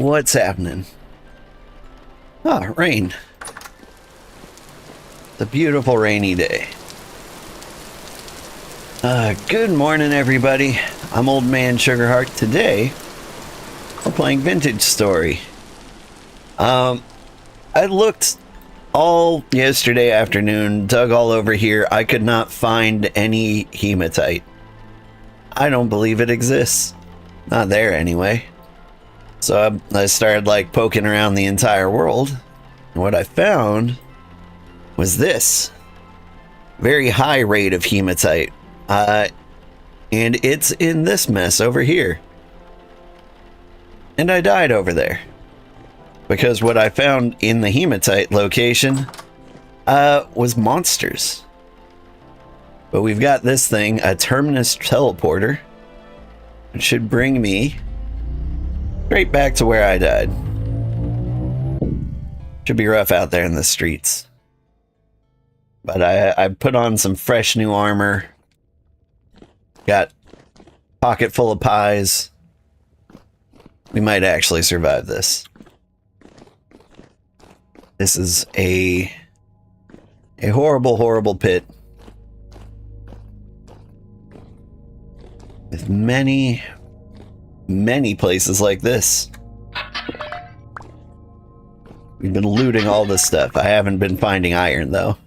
What's happening? Ah, rain. It's a beautiful rainy day. Good morning, everybody. I'm Old Man Sugarheart. Today, we're playing Vintage Story. I looked all yesterday afternoon, dug all over here. I could not find any hematite. I don't believe it exists. Not there, anyway. So I started, like, poking around the entire world. And what I found was this. Very high rate of hematite. And it's in this mess over here. And I died over there. Because what I found in the hematite location was monsters. But we've got this thing, a terminus teleporter. It should bring me straight back to where I died. Should be rough out there in the streets. But I put on some fresh new armor. Got a pocket full of pies. We might actually survive this. This is a horrible, horrible pit. With many, many places like this. We've been looting all this stuff. I haven't been finding iron, though.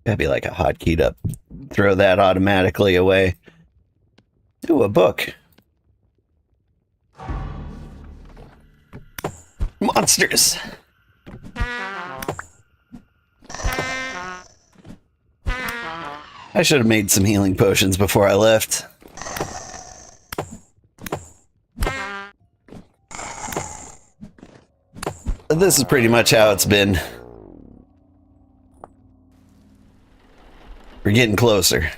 That'd be like a hotkey to throw that automatically away. Ooh, a book. Monsters! I should have made some healing potions before I left. This is pretty much how it's been. We're getting closer.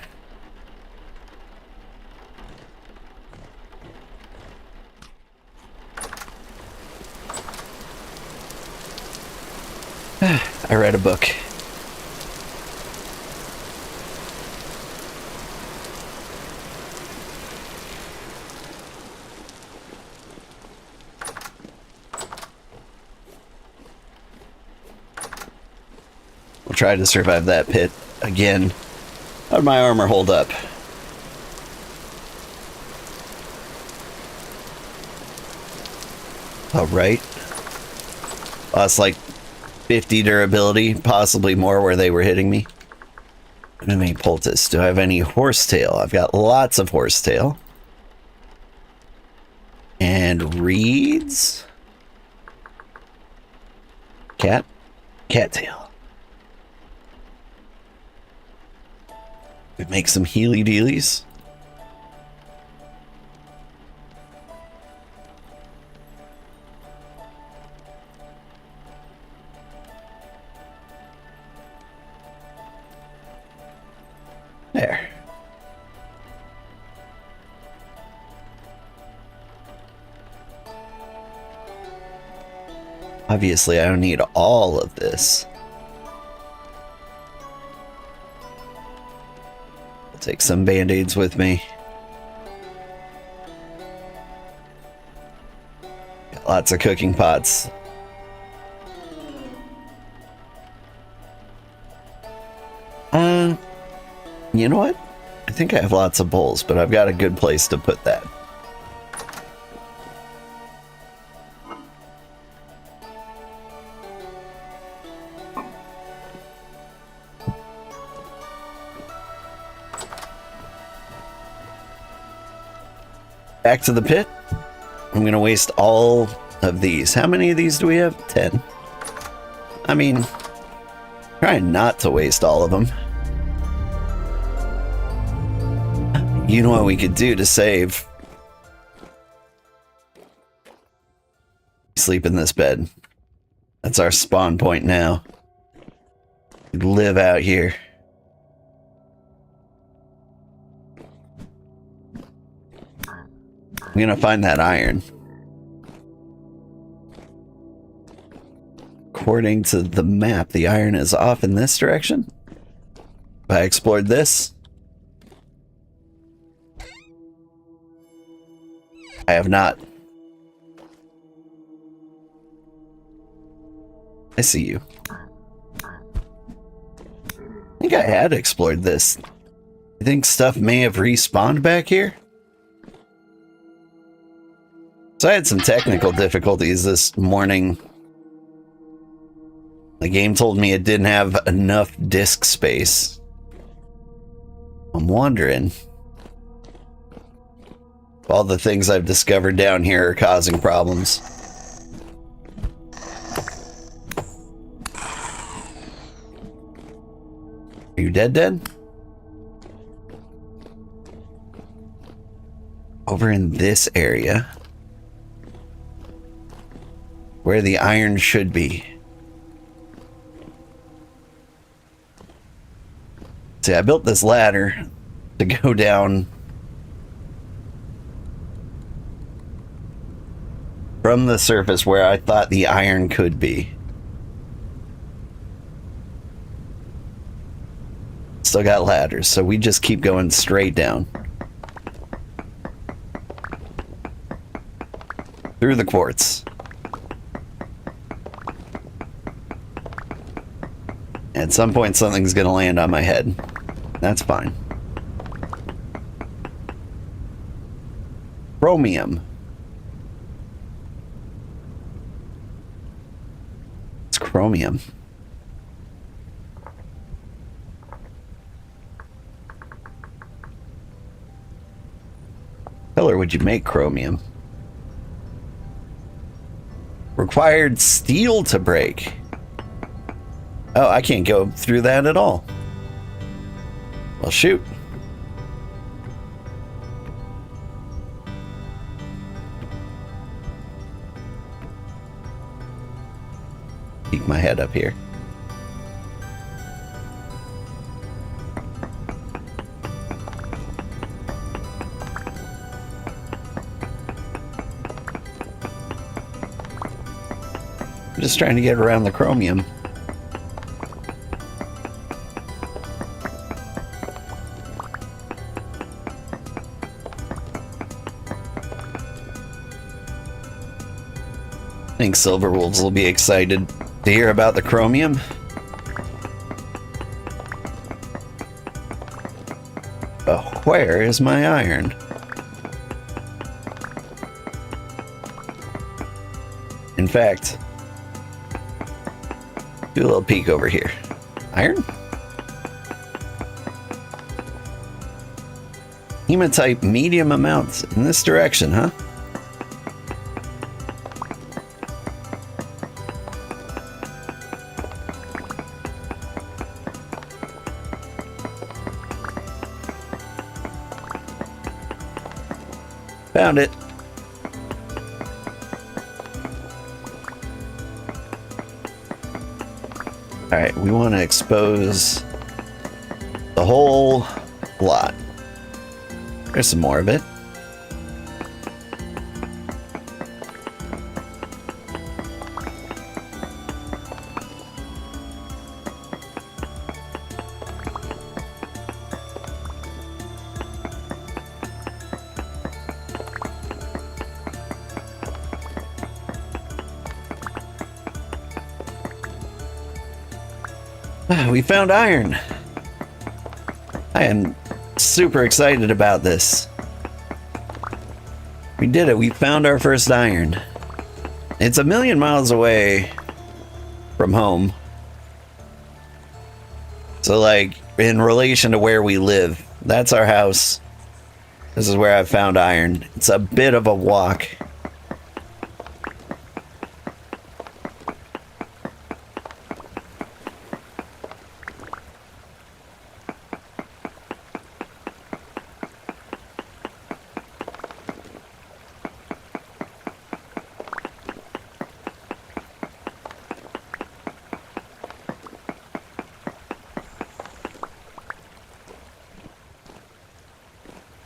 I read a book. We'll try to survive that pit again. How'd my armor hold up? Alright. Lost like 50 durability, possibly more where they were hitting me. I don't have any poultice. Do I have any horsetail? I've got lots of horsetail. And reeds? Cattail. We make some healy dealies. There. Obviously, I don't need all of this. I'll take some band-aids with me. Got lots of cooking pots. You know what? I think I have lots of bowls, but I've got a good place to put that. Back to the pit. I'm gonna waste all of these. How many of these do we have? 10. I mean, trying not to waste all of them. You know what we could do to save? Sleep in this bed. That's our spawn point now. We live out here. I'm gonna find that iron. According to the map, the iron is off in this direction. I explored this. I have not. I see you. I think I had explored this. You think stuff may have respawned back here? So I had some technical difficulties this morning. The game told me it didn't have enough disk space. I'm wondering if all the things I've discovered down here are causing problems. Are you dead? Over in this area, where the iron should be. See, I built this ladder to go down from the surface where I thought the iron could be. Still got ladders, so we just keep going straight down. Through the quartz. At some point, something's gonna land on my head. That's fine. Chromium. It's chromium. Color would you make chromium? Required steel to break. Oh, I can't go through that at all. Well, shoot. Peek my head up here. I'm just trying to get around the chromium. I think Silver Wolves will be excited to hear about the chromium. But where is my iron? In fact, do a little peek over here. Iron? Hematite medium amounts in this direction, huh? Found it. Alright, we want to expose the whole lot. There's some more of it. We found iron. I am super excited about this. We did it. We found our first iron. It's 1,000,000 miles away from home. So, like, in relation to where we live, that's our house. This is where I found iron. It's a bit of a walk.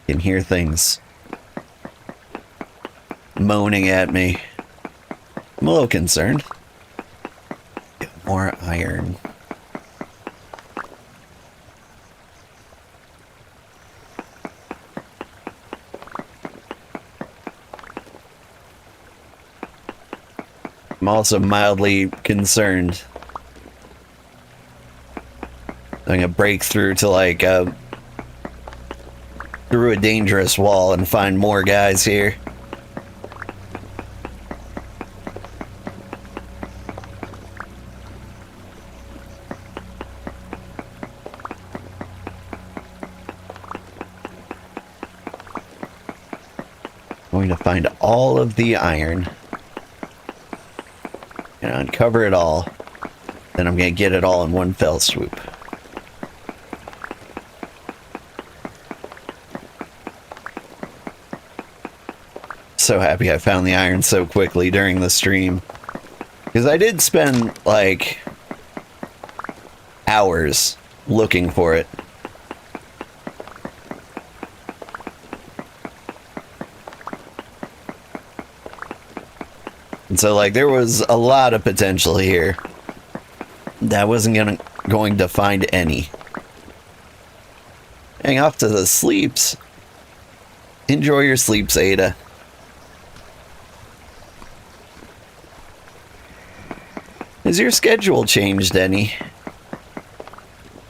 Can hear things moaning at me. I'm a little concerned. I'm also mildly concerned. I'm gonna break through to like through a dangerous wall and find more guys here. Going to find all of the iron and uncover it all. Then I'm going to get it all in one fell swoop. So happy I found the iron so quickly during the stream. Because I did spend, like, hours looking for it. And so, like, there was a lot of potential here. That wasn't going to find any. Hang off to the sleeps. Enjoy your sleeps, Ada. Has your schedule changed any?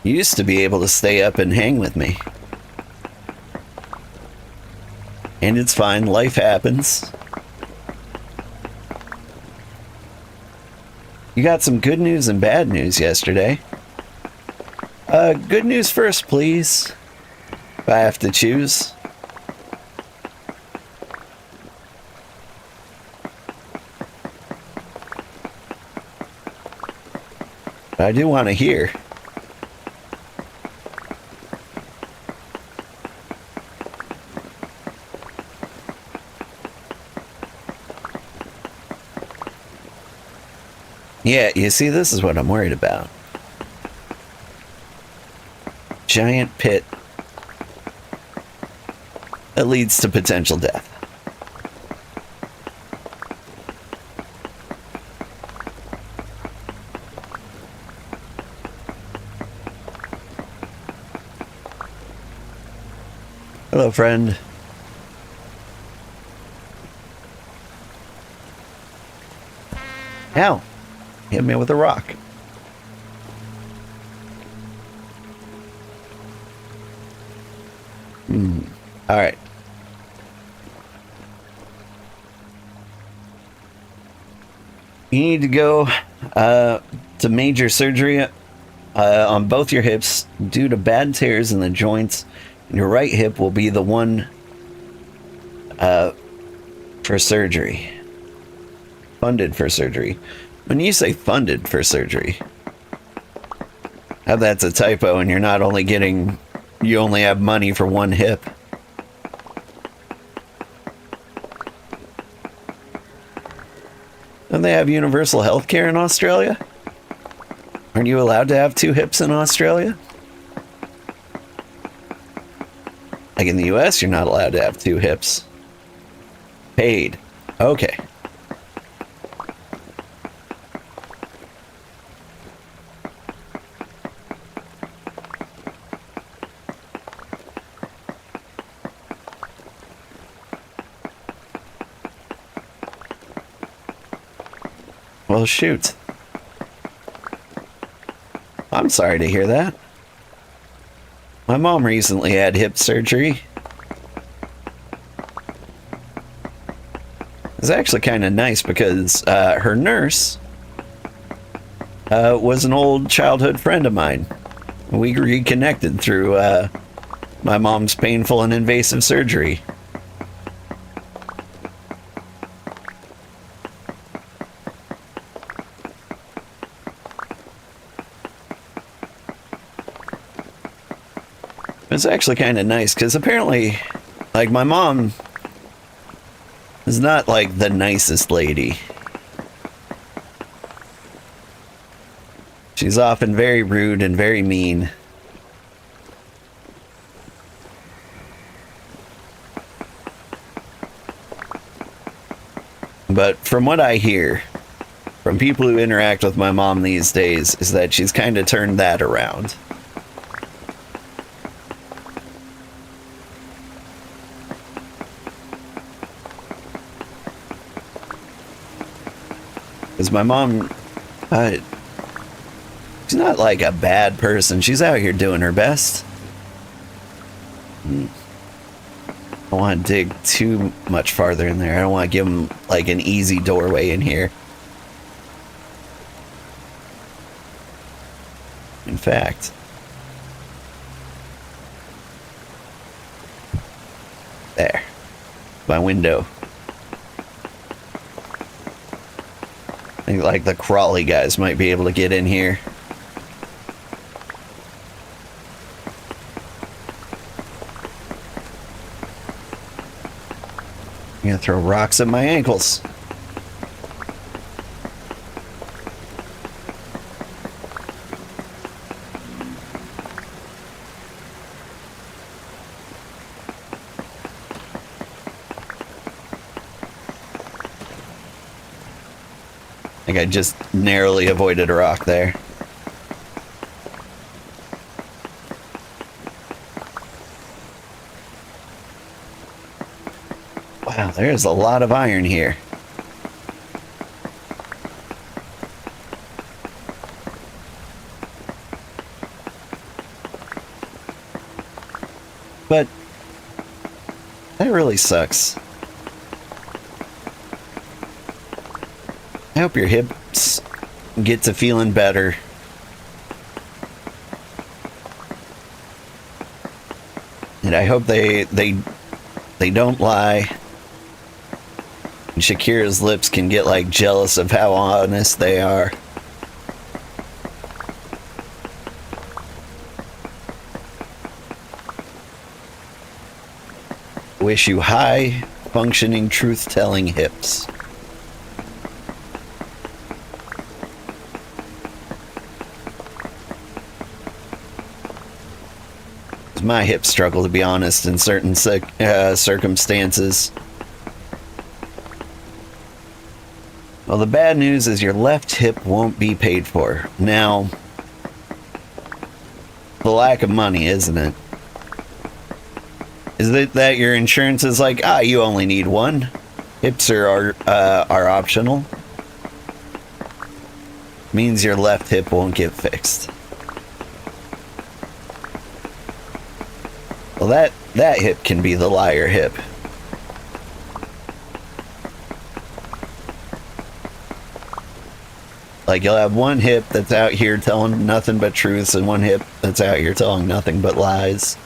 You used to be able to stay up and hang with me. And it's fine, life happens. You got some good news and bad news yesterday. Good news first, please. If I have to choose. But I do want to hear. Yeah, you see, this is what I'm worried about. Giant pit that leads to potential death. Hello, friend. Ow. Hit me with a rock. All right. You need to go to major surgery on both your hips due to bad tears in the joints. And your right hip will be the one for surgery. Funded for surgery. When you say funded for surgery, how that's a typo and you're not only getting, you only have money for one hip. Don't they have universal health care in Australia? Aren't you allowed to have two hips in Australia? Like in the US, you're not allowed to have two hips. Paid. Okay. Well, shoot. I'm sorry to hear that. My mom recently had hip surgery. It's actually kind of nice because her nurse was an old childhood friend of mine. We reconnected through my mom's painful and invasive surgery. It's actually kind of nice because apparently, like, my mom is not like the nicest lady. She's often very rude and very mean. But from what I hear from people who interact with my mom these days is that she's kind of turned that around. Because my mom, uh, she's not like a bad person. She's out here doing her best. I don't want to dig too much farther in there. I don't want to give them like an easy doorway in here. In fact, there, my window. I think like the crawly guys might be able to get in here. I'm gonna throw rocks at my ankles. I think I just narrowly avoided a rock there. Wow, there's a lot of iron here. But that really sucks. I hope your hips get to feeling better. And I hope they don't lie. And Shakira's lips can get like jealous of how honest they are. Wish you high functioning truth telling hips. My hips struggle, to be honest, in certain circumstances. Well, the bad news is your left hip won't be paid for. Now, the lack of money, isn't it? Is it that your insurance is like, you only need one? Hips are optional. Means your left hip won't get fixed. Well, that hip can be the liar hip. Like, you'll have one hip that's out here telling nothing but truths, and one hip that's out here telling nothing but lies.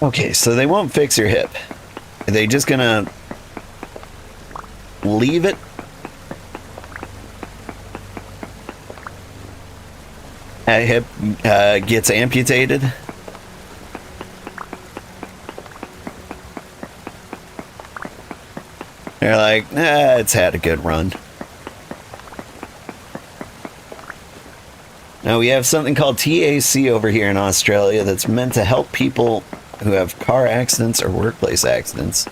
Okay, so they won't fix your hip. Are they just gonna leave it? That hip gets amputated. They're like, it's had a good run. Now we have something called TAC over here in Australia that's meant to help people who have car accidents or workplace accidents.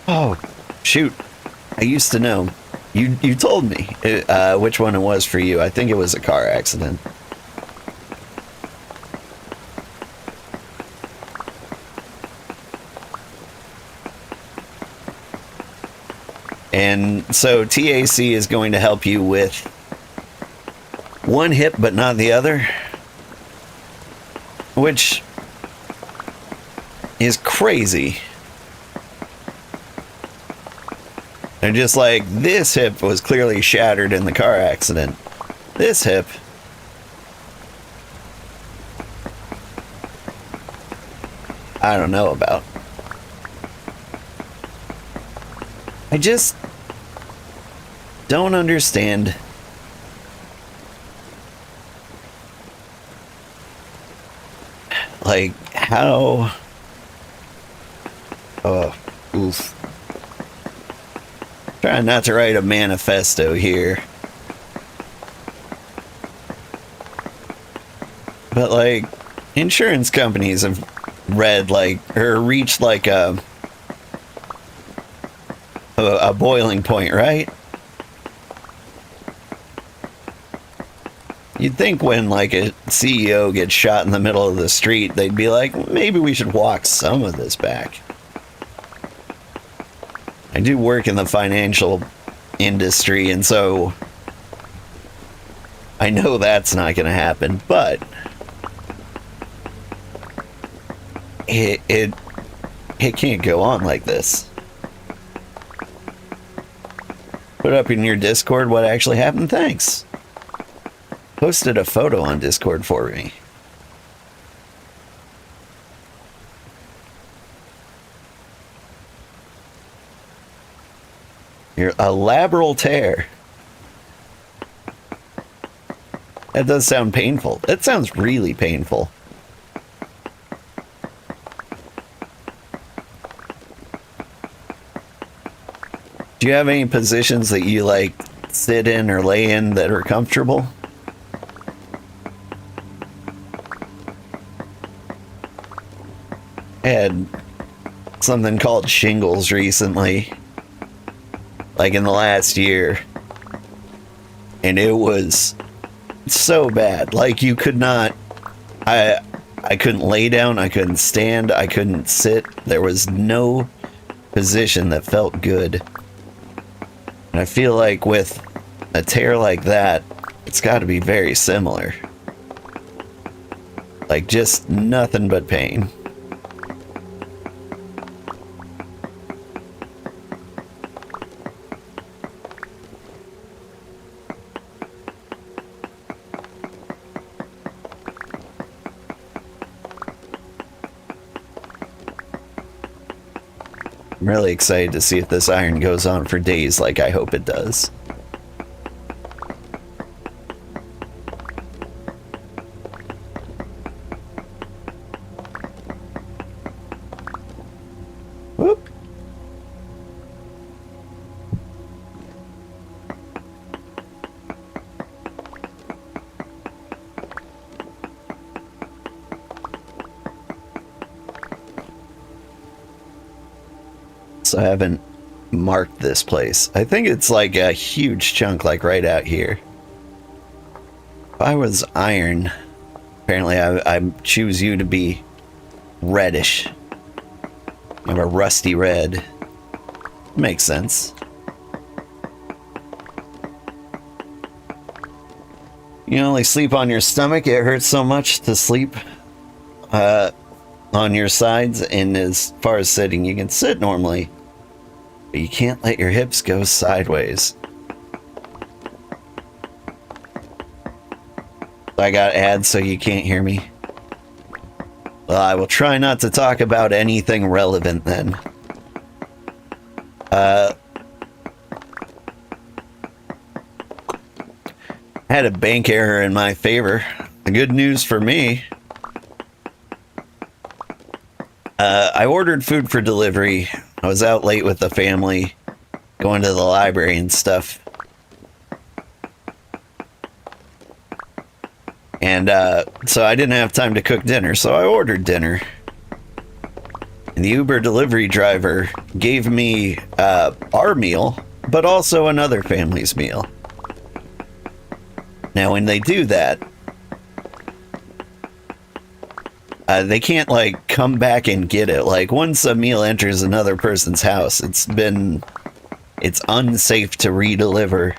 Oh, shoot. I used to know. You told me which one it was for you. I think it was a car accident. And so TAC is going to help you with one hip but not the other, which is crazy. They're just like, this hip was clearly shattered in the car accident. This hip, I don't know about. I just don't understand like how oof. Trying not to write a manifesto here. But like insurance companies have read like or reached like a boiling point, right? You'd think when like a CEO gets shot in the middle of the street, they'd be like, maybe we should walk some of this back. I do work in the financial industry, and so I know that's not going to happen, but it can't go on like this. Put up in your Discord what actually happened. Thanks. Posted a photo on Discord for me. You're a labral tear. That does sound painful. That sounds really painful. Do you have any positions that you like sit in or lay in that are comfortable? I had something called shingles recently, like in the last year, and it was so bad. Like you could not, I couldn't lay down, I couldn't stand, I couldn't sit. There was no position that felt good. And I feel like with a tear like that, it's got to be very similar. Like just nothing but pain. I'm really excited to see if this iron goes on for days like I hope it does. Whoop. So I haven't marked this place. I think it's like a huge chunk, like right out here. If I was iron, apparently I choose you to be reddish. You have a rusty red. Makes sense. You only sleep on your stomach. It hurts so much to sleep on your sides, and as far as sitting, you can sit normally, but you can't let your hips go sideways. I got ads so you can't hear me. Well, I will try not to talk about anything relevant then. Had a bank error in my favor. The good news for me, I ordered food for delivery. I was out late with the family, going to the library and stuff. And so I didn't have time to cook dinner, so I ordered dinner. And the Uber delivery driver gave me our meal, but also another family's meal. Now, when they do that, they can't, like, come back and get it. Like, once a meal enters another person's house, it's unsafe to re-deliver.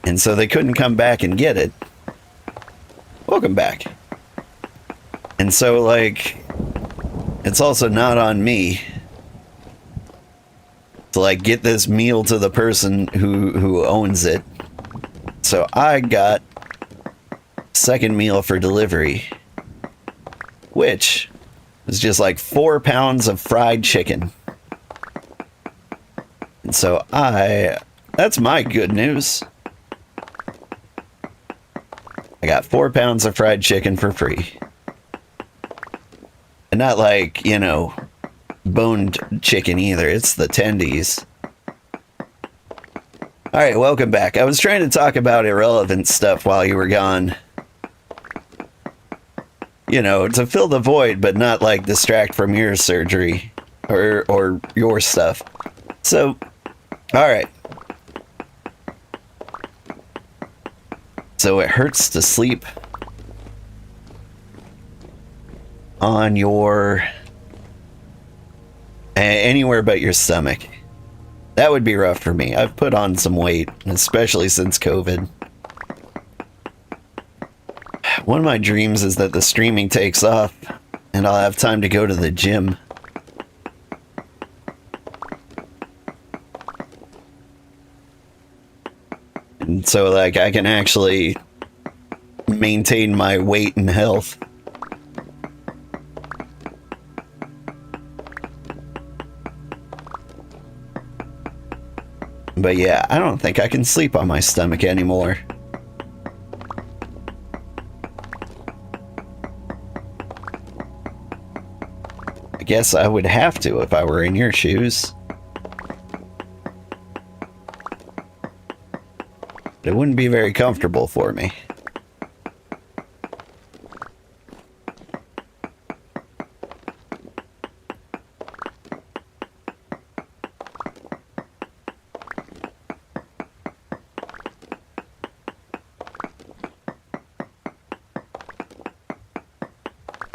And so they couldn't come back and get it. Welcome back. And so, like, it's also not on me to, like, get this meal to the person who owns it. So I got second meal for delivery, which is just like 4 pounds of fried chicken. And so that's my good news. I got 4 pounds of fried chicken for free. And not like, you know, boned chicken either. It's the tendies. All right, welcome back. I was trying to talk about irrelevant stuff while you were gone. You know, to fill the void, but not like distract from your surgery or your stuff. So, all right. So it hurts to sleep on your anywhere but your stomach. That would be rough for me. I've put on some weight, especially since COVID. One of my dreams is that the streaming takes off and I'll have time to go to the gym. And so, like, I can actually maintain my weight and health. But yeah, I don't think I can sleep on my stomach anymore. I guess I would have to if I were in your shoes. It wouldn't be very comfortable for me.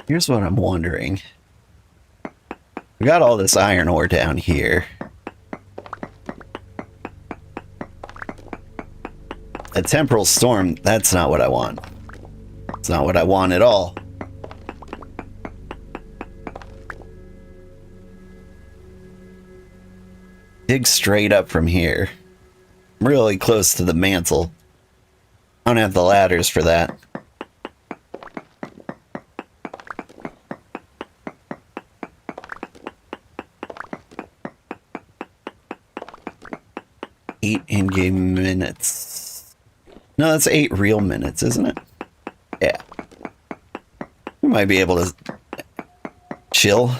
Here's what I'm wondering. We got all this iron ore down here. A temporal storm, that's not what I want. It's not what I want at all. Dig straight up from here. I'm really close to the mantle. I don't have the ladders for that. Eight in-game minutes. No, that's 8 real minutes, isn't it? Yeah. We might be able to chill.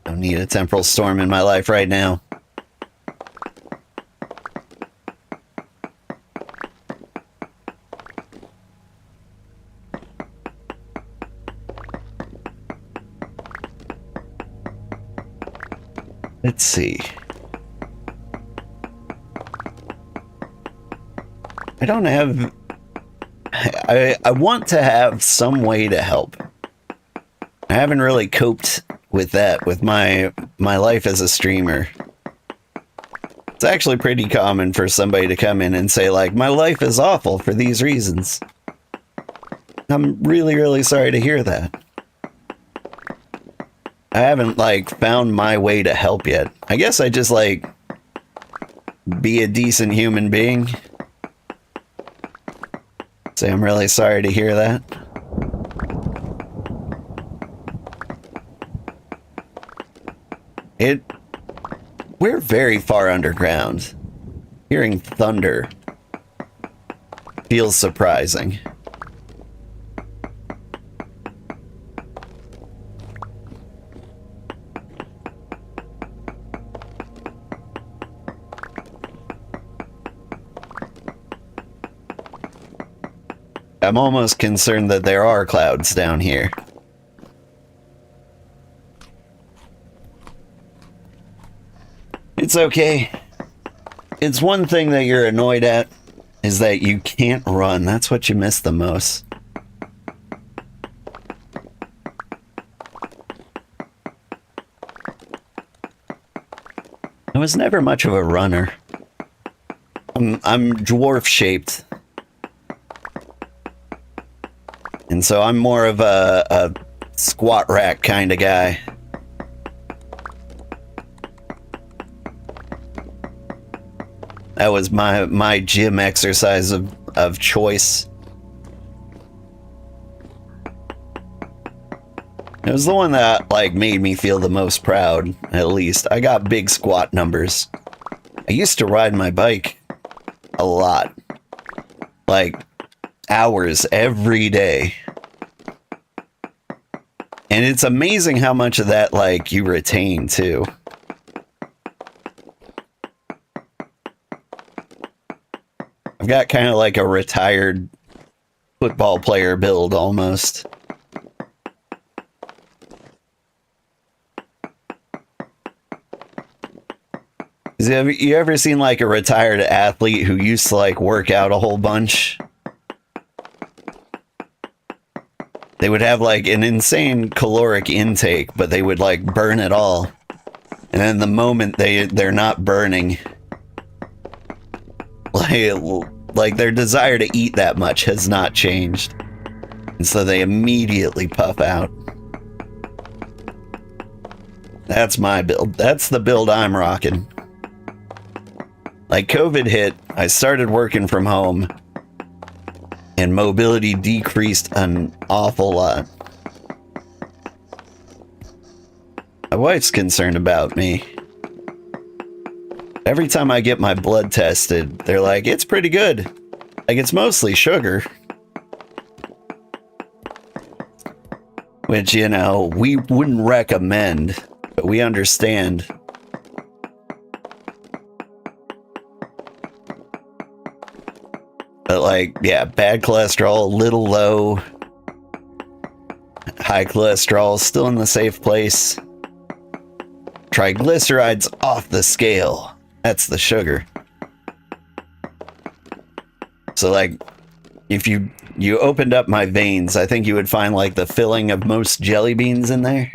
Don't need a temporal storm in my life right now. Let's see. I don't have... I want to have some way to help. I haven't really coped with that, with my life as a streamer. It's actually pretty common for somebody to come in and say, like, my life is awful for these reasons. I'm really, really sorry to hear that. I haven't, like, found my way to help yet. I guess I just, like, be a decent human being. Say I'm really sorry to hear that. We're very far underground. Hearing thunder feels surprising. I'm almost concerned that there are clouds down here. It's okay. It's one thing that you're annoyed at, is that you can't run. That's what you miss the most. I was never much of a runner. I'm dwarf-shaped. And so I'm more of a squat rack kind of guy. That was my gym exercise of choice. It was the one that, like, made me feel the most proud, at least. I got big squat numbers. I used to ride my bike a lot. Like, hours every day. And it's amazing how much of that, like, you retain, too. I've got kind of like a retired football player build, almost. Have you ever seen like a retired athlete who used to like work out a whole bunch? They would have like an insane caloric intake, but they would like burn it all. And then the moment they're not burning, like their desire to eat that much has not changed. And so they immediately puff out. That's my build. That's the build I'm rocking. Like COVID hit, I started working from home and mobility decreased an awful lot. My wife's concerned about me. Every time I get my blood tested, they're like, it's pretty good. Like, it's mostly sugar. Which, you know, we wouldn't recommend, but we understand. But like, yeah, bad cholesterol, a little low. High cholesterol, still in the safe place. Triglycerides off the scale. That's the sugar. So like, if you opened up my veins, I think you would find like the filling of most jelly beans in there.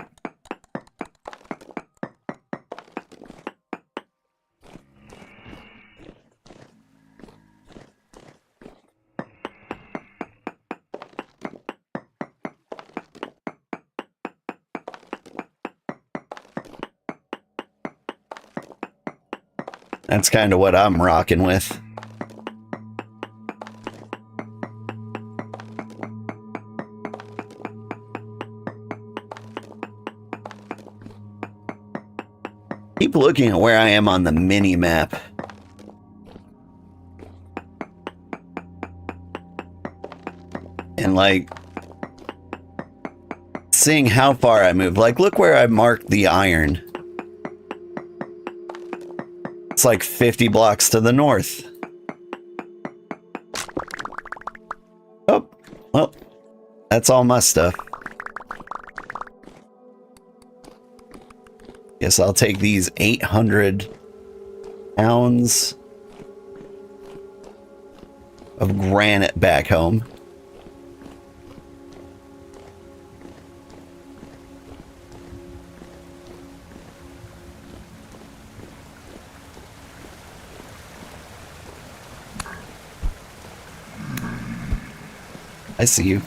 That's kind of what I'm rocking with. Keep looking at where I am on the mini map. And like, seeing how far I moved. Like, look where I marked the iron. It's like 50 blocks to the north. Oh, well, that's all my stuff. Guess I'll take these 800 pounds of granite back home. I see you.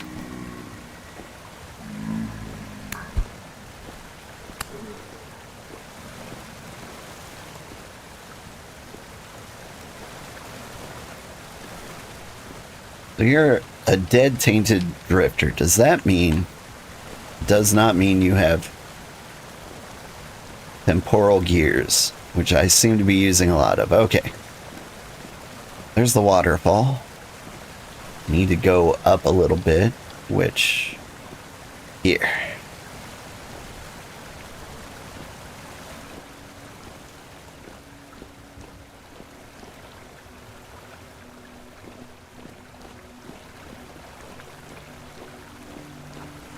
So you're a dead tainted drifter. Does that mean, does not mean you have temporal gears, which I seem to be using a lot of. Okay. There's the waterfall. Need to go up a little bit, which here.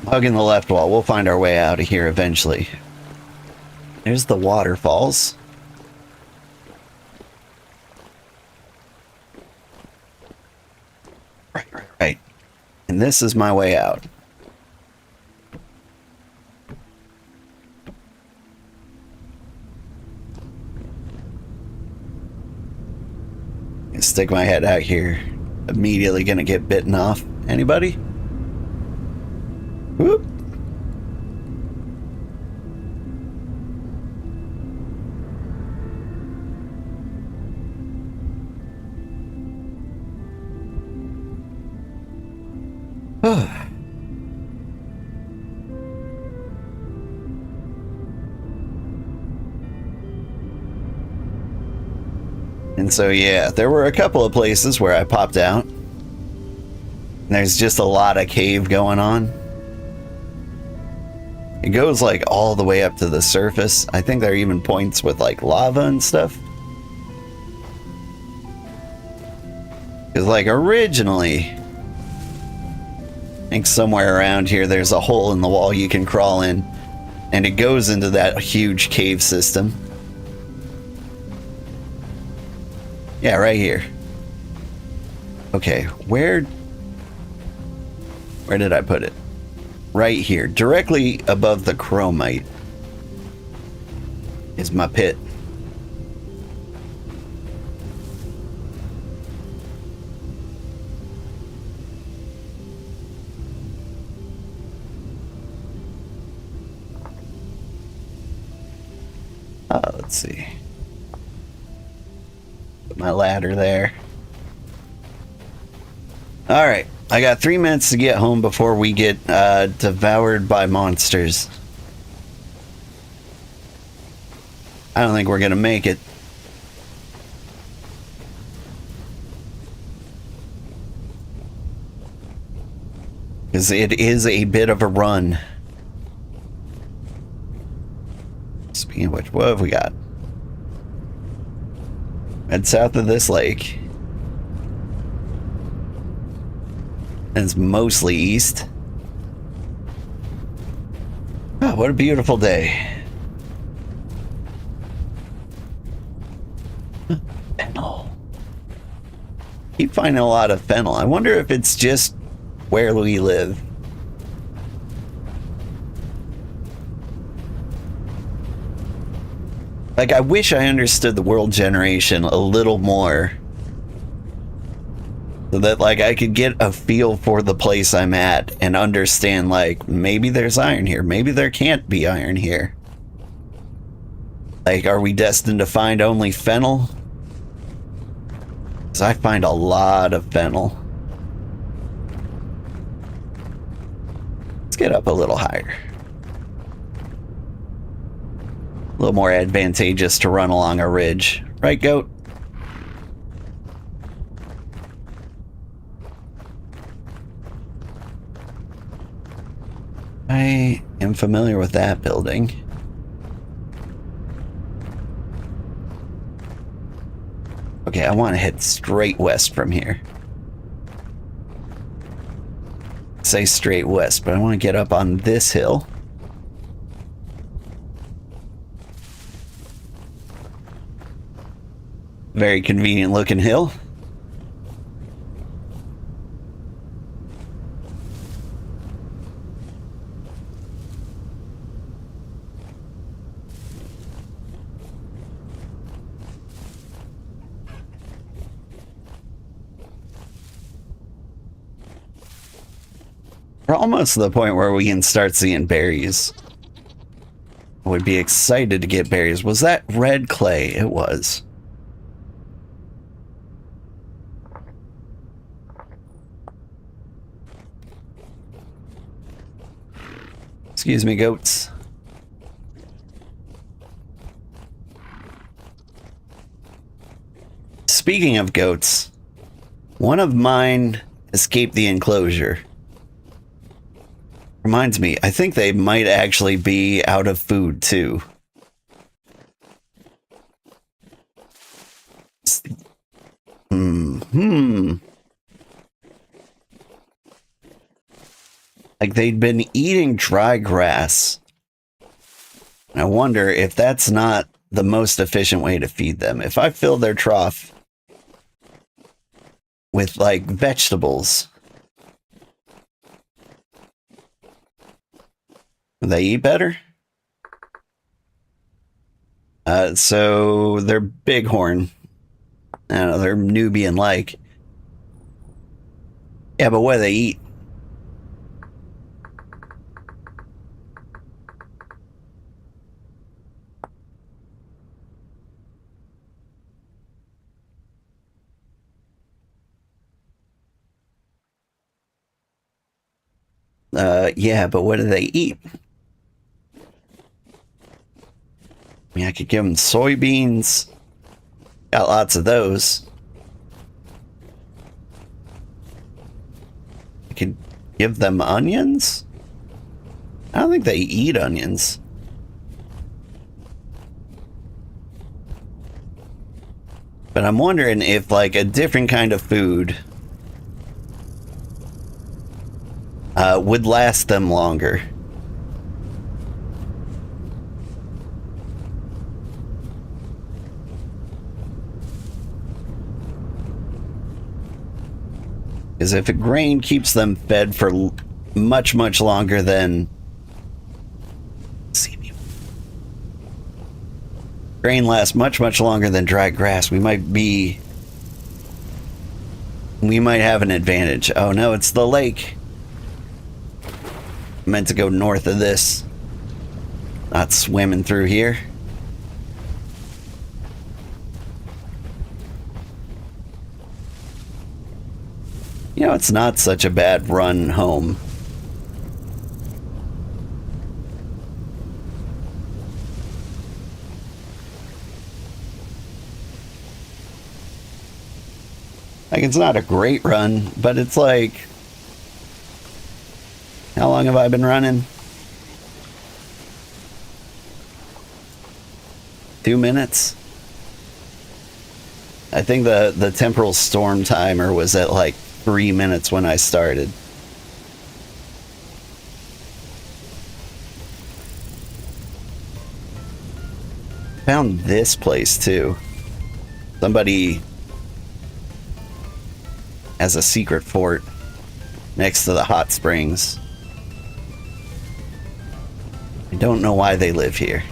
Hugging the left wall. We'll find our way out of here eventually. There's the waterfalls. Right. And this is my way out. Stick my head out here. Immediately gonna get bitten off. Anybody? Whoop. And so, yeah, there were a couple of places where I popped out. There's just a lot of cave going on. It goes like all the way up to the surface. I think there are even points with like lava and stuff. Because like originally, I think somewhere around here there's a hole in the wall you can crawl in. And it goes into that huge cave system. Yeah, right here. Okay, where did I put it? Right here, directly above the chromite is my pit. Let's see. Put my ladder there. All right, I got 3 minutes to get home before we get devoured by monsters. I don't think we're gonna make it. Because it is a bit of a run. Speaking of which, what have we got? Head south of this lake. And it's mostly east. Oh, what a beautiful day. Fennel. Keep finding a lot of fennel. I wonder if it's just where we live. Like, I wish I understood the world generation a little more. So that, like, I could get a feel for the place I'm at and understand, like, maybe there's iron here. Maybe there can't be iron here. Like, are we destined to find only fennel? Because I find a lot of fennel. Let's get up a little higher. A little more advantageous to run along a ridge. Right, goat? I am familiar with that building. Okay, I want to head straight west from here. Say straight west, but I want to get up on this hill. Very convenient looking hill. We're almost to the point where we can start seeing berries. I would be excited to get berries. Was that red clay? It was. Excuse me, goats. Speaking of goats, one of mine escaped the enclosure. Reminds me, I think they might actually be out of food too. Like they'd been eating dry grass. I wonder if that's not the most efficient way to feed them. If I fill their trough with like vegetables, will they eat better? So they're bighorn. I don't know, they're Nubian-like. Yeah, but what do they eat? Yeah, but what do they eat? I mean, I could give them soybeans. Got lots of those. I could give them onions. I don't think they eat onions. But I'm wondering if, like, a different kind of food would last them longer. Because if a grain keeps them fed for much, much longer than... Grain lasts much, much longer than dry grass. We might have an advantage. Oh no, it's the lake. I meant to go north of this. Not swimming through here. You know, it's not such a bad run home. Like, it's not a great run, but it's like... How long have I been running? 2 minutes? I think the temporal storm timer was at like 3 minutes when I started. Found this place too. Somebody has a secret fort next to the hot springs. I don't know why they live here.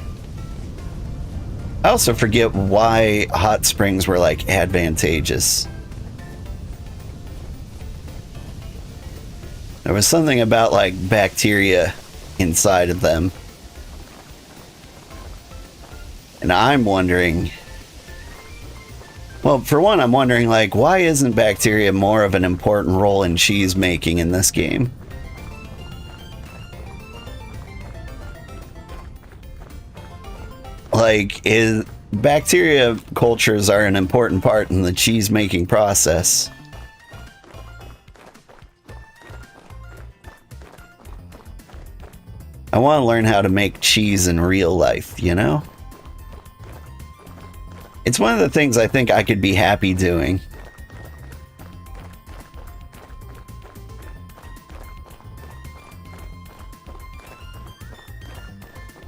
I also forget why hot springs were like advantageous. There was something about like bacteria inside of them. And I'm wondering, well, for one, I'm wondering like, why isn't bacteria more of an important role in cheese making in this game? Like, bacteria cultures are an important part in the cheese making process. I want to learn how to make cheese in real life, you know? It's one of the things I think I could be happy doing.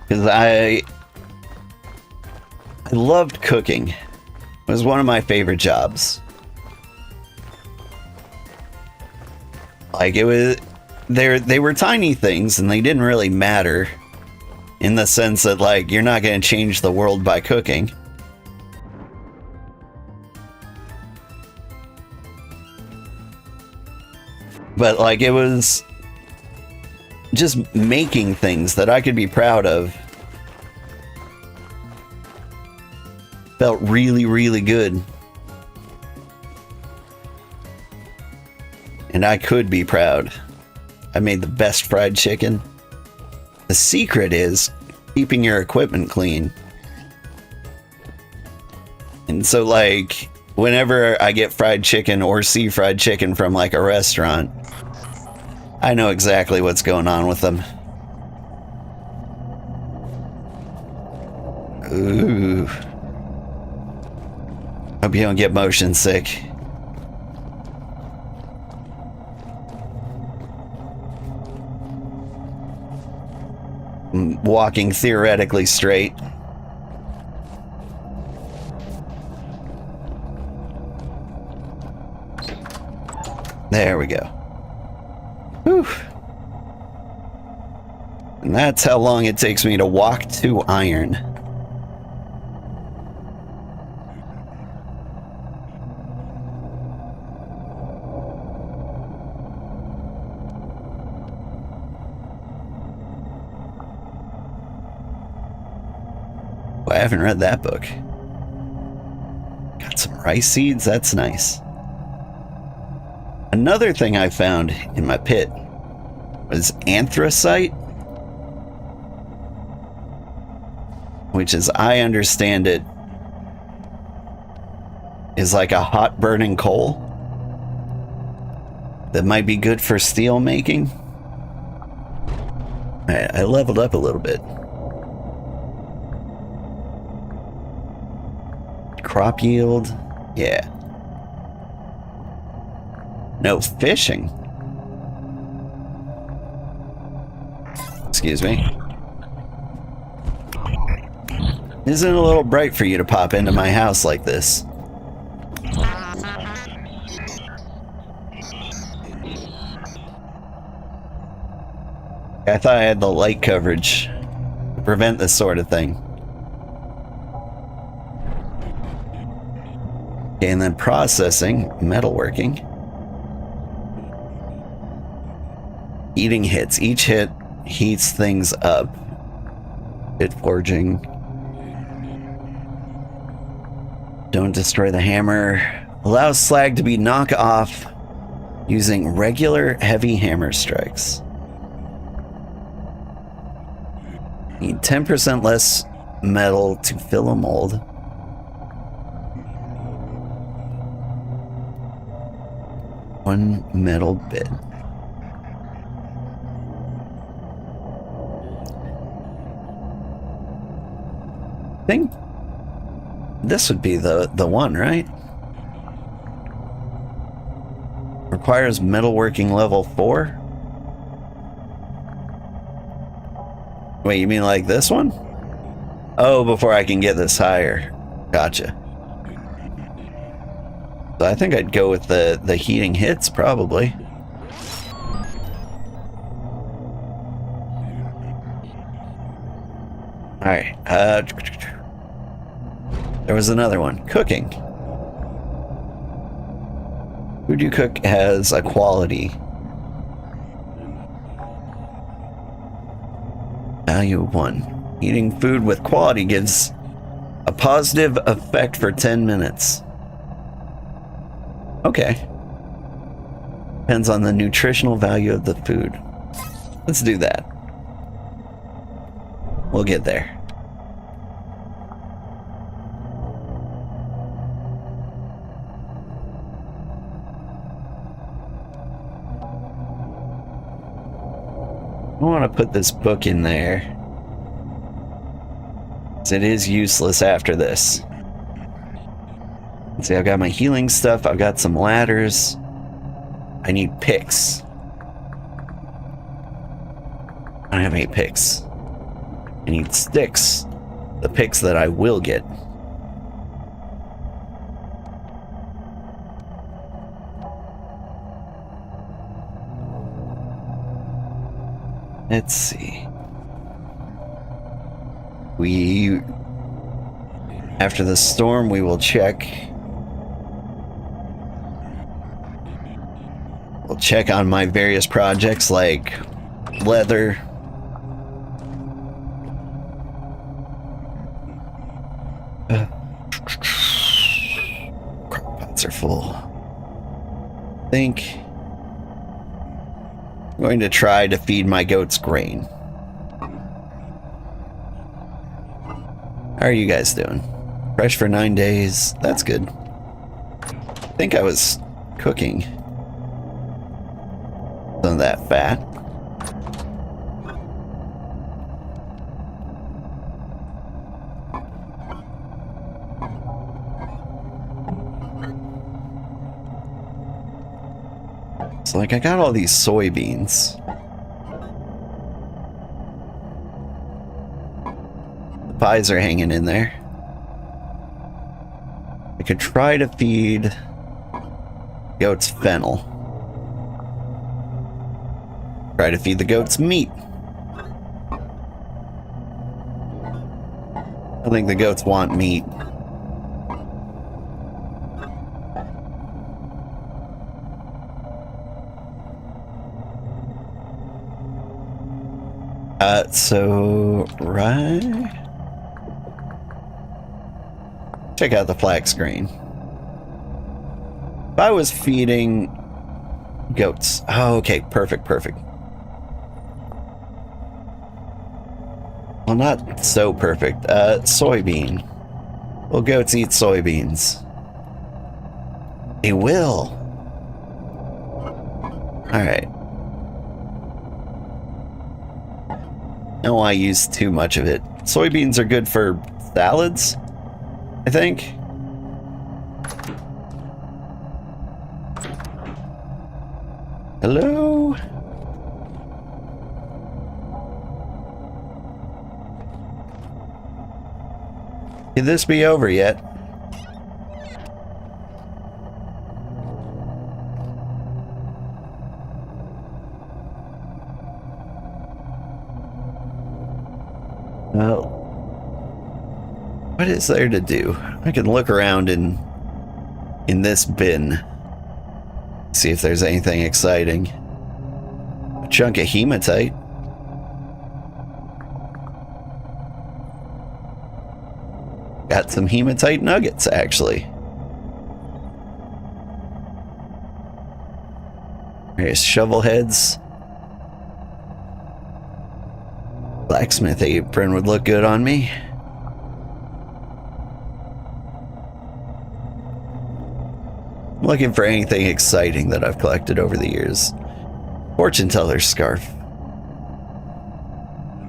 Because I loved cooking. It was one of my favorite jobs. Like, it was... They were tiny things, and they didn't really matter. In the sense that, like, you're not going to change the world by cooking. But, like, it was just making things that I could be proud of. Felt really, really good. And I could be proud. I made the best fried chicken. The secret is keeping your equipment clean. And so, like, whenever I get fried chicken or see fried chicken from, like, a restaurant, I know exactly what's going on with them. Ooh. Hope you don't get motion sick. I'm walking theoretically straight. There we go. Whew. And that's how long it takes me to walk to iron. I haven't read that book. Got some rice seeds, that's nice. Another thing I found in my pit was anthracite, which, as I understand it, is like a hot burning coal that might be good for steel making. I leveled up a little bit. Crop yield, yeah. No fishing. Excuse me. Isn't it a little bright for you to pop into my house like this? I thought I had the light coverage to prevent this sort of thing. Okay, and then processing, metalworking. Heating hits. Each hit heats things up. Bit forging. Don't destroy the hammer. Allows slag to be knocked off using regular heavy hammer strikes. Need 10% less metal to fill a mold. One metal bit. I think this would be the one, right? Requires metalworking level 4? Wait, you mean like this one? Oh, before I can get this higher. Gotcha. So I think I'd go with the heating hits, probably. Alright, there was another one. Cooking. Food you cook has a quality. Value 1. Eating food with quality gives a positive effect for 10 minutes. Okay. Depends on the nutritional value of the food. Let's do that. We'll get there. I want to put this book in there, because it is useless after this. Let's see, I've got my healing stuff, I've got some ladders. I need picks. I don't have any picks. I need sticks. The picks that I will get. Let's see. After the storm, we will check. We'll check on my various projects like leather. Crock pots are full. I think I'm going to try to feed my goats grain. How are you guys doing? Fresh for 9 days. That's good. I think I was cooking some of that fat. It's like I got all these soybeans. The pies are hanging in there. I could try to feed goats fennel. Try to feed the goats meat. I think the goats want meat. So, right. Check out the flag screen. If I was feeding goats. Oh, okay, perfect, perfect. Well, not so perfect. Soybean. Will goats eat soybeans? They will. Alright. Don't want to use too much of it. Soybeans are good for salads, I think. Hello? Could this be over yet? Well, what is there to do? I can look around in this bin. See if there's anything exciting. A chunk of hematite. Got some hematite nuggets, actually. There's shovel heads. Blacksmith apron would look good on me. I'm looking for anything exciting that I've collected over the years. Fortune teller's scarf.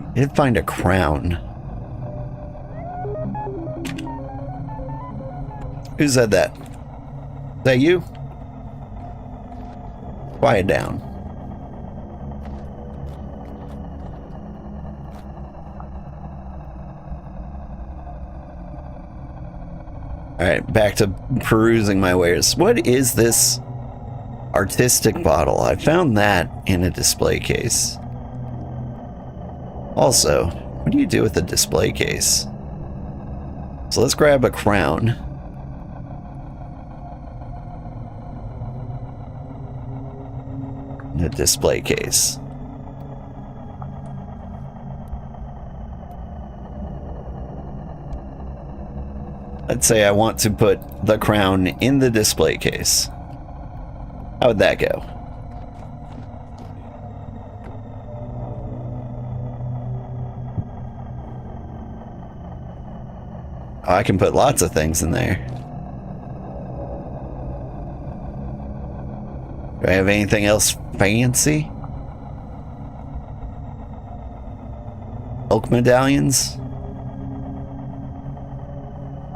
I did find a crown. Who said that? Is that you? Quiet down. Alright, back to perusing my wares. What is this artistic bottle? I found that in a display case. Also, what do you do with a display case? So let's grab a crown. A display case. Let's say I want to put the crown in the display case. How would that go? Oh, I can put lots of things in there. Do I have anything else fancy? Oak medallions?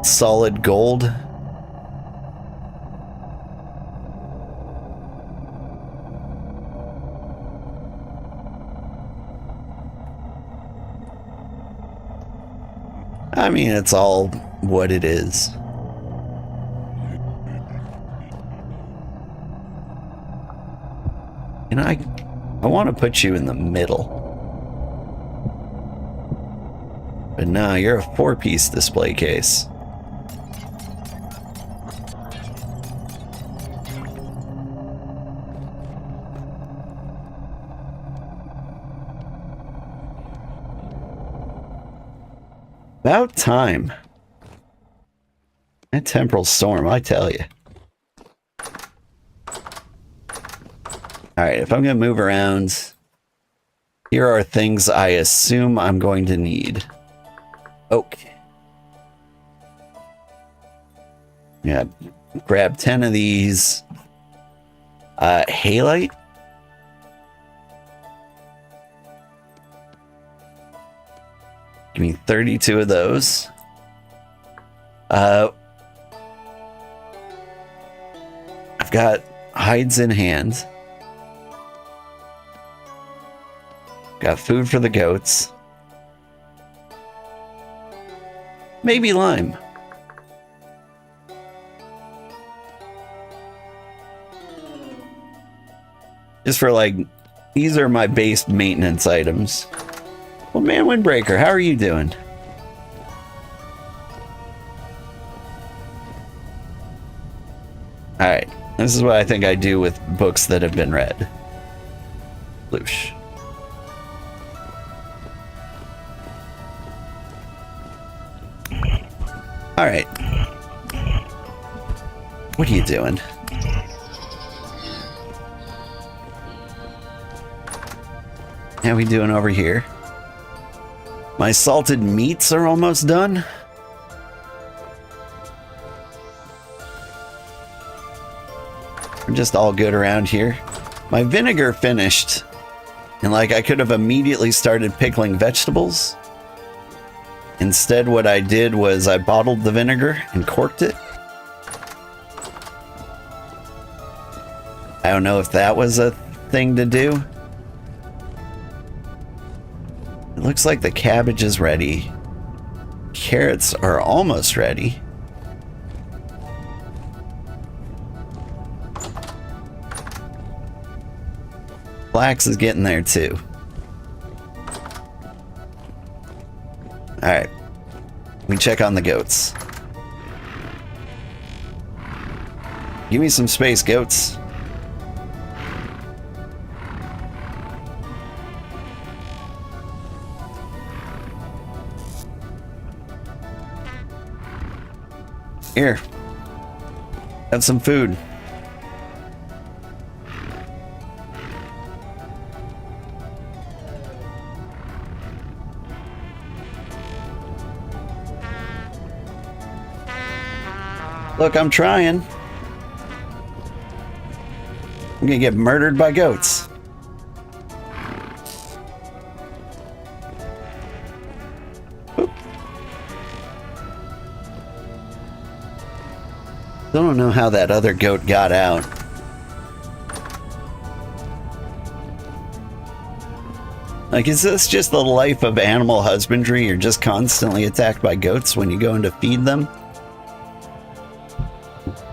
Solid gold? I mean, it's all what it is. And I want to put you in the middle. But no, you're a 4-piece display case. About time. That temporal storm, I tell you. Alright, if I'm going to move around, here are things I assume I'm going to need. Oak. Yeah, grab 10 of these. Halite? Give me 32 of those. I've got hides in hand. Got food for the goats. Maybe lime. Just for like, these are my base maintenance items. Well, man, Windbreaker, how are you doing? Alright, this is what I think I do with books that have been read. Loosh. Alright. What are you doing? How we doing over here? My salted meats are almost done. We're just all good around here. My vinegar finished. And like I could have immediately started pickling vegetables. Instead, what I did was I bottled the vinegar and corked it. I don't know if that was a thing to do. It looks like the cabbage is ready. Carrots are almost ready. Flax is getting there too. Alright. We check on the goats. Give me some space, goats. Here. Have some food. Look, I'm trying. I'm gonna get murdered by goats. Oop. I don't know how that other goat got out. Like, is this just the life of animal husbandry? You're just constantly attacked by goats when you go in to feed them?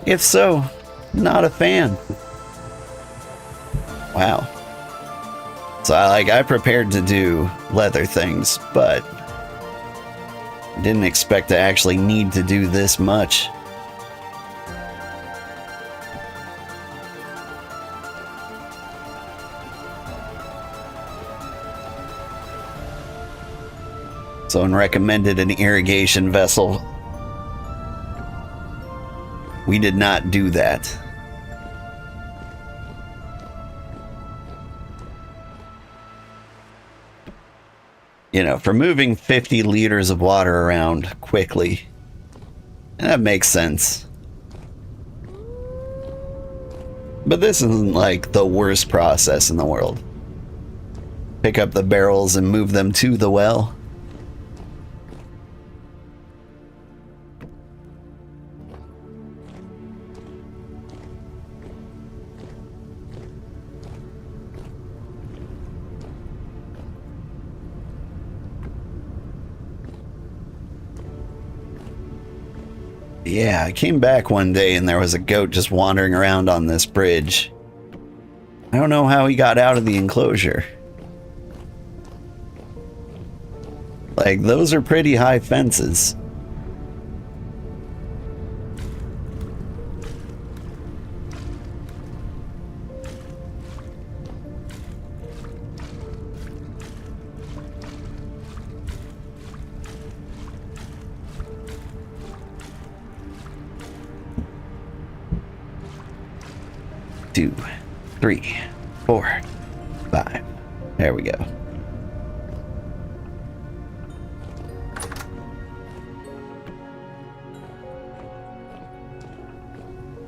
If so, not a fan. Wow. So I prepared to do leather things, but didn't expect to actually need to do this much. Someone recommended an irrigation vessel. We did not do that. You know, for moving 50 liters of water around quickly, that makes sense. But this isn't like the worst process in the world. Pick up the barrels and move them to the well. Yeah, I came back one day and there was a goat just wandering around on this bridge. I don't know how he got out of the enclosure. Like, those are pretty high fences. Two, 3, 4, 5. There we go.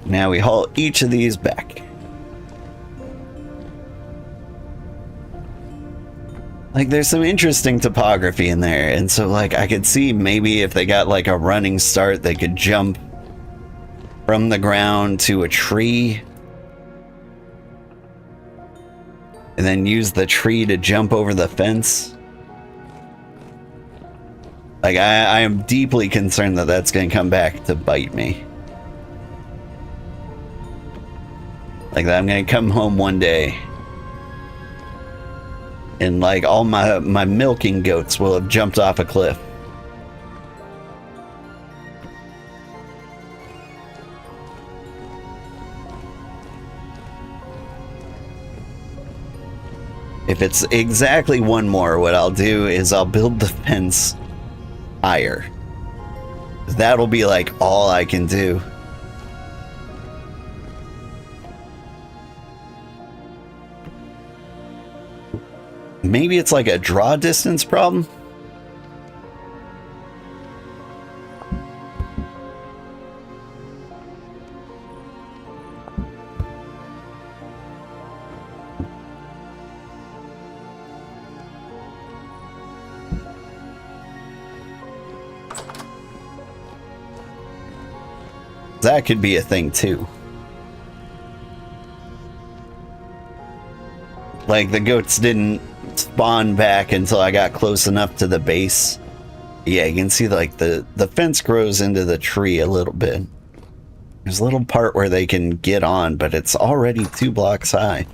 Now we haul each of these back. Like, there's some interesting topography in there, and so, like, I could see maybe if they got, like, a running start, they could jump from the ground to a tree, and then use the tree to jump over the fence. Like, I am deeply concerned that that's going to come back to bite me. Like, that I'm going to come home one day and, like, all my milking goats will have jumped off a cliff. If it's exactly one more, what I'll do is I'll build the fence higher. That'll be like all I can do. Maybe it's like a draw distance problem. That could be a thing too. Like, the goats didn't spawn back until I got close enough to the base. Yeah, you can see, like, the fence grows into the tree a little bit. There's a little part where they can get on, but it's already 2 blocks high.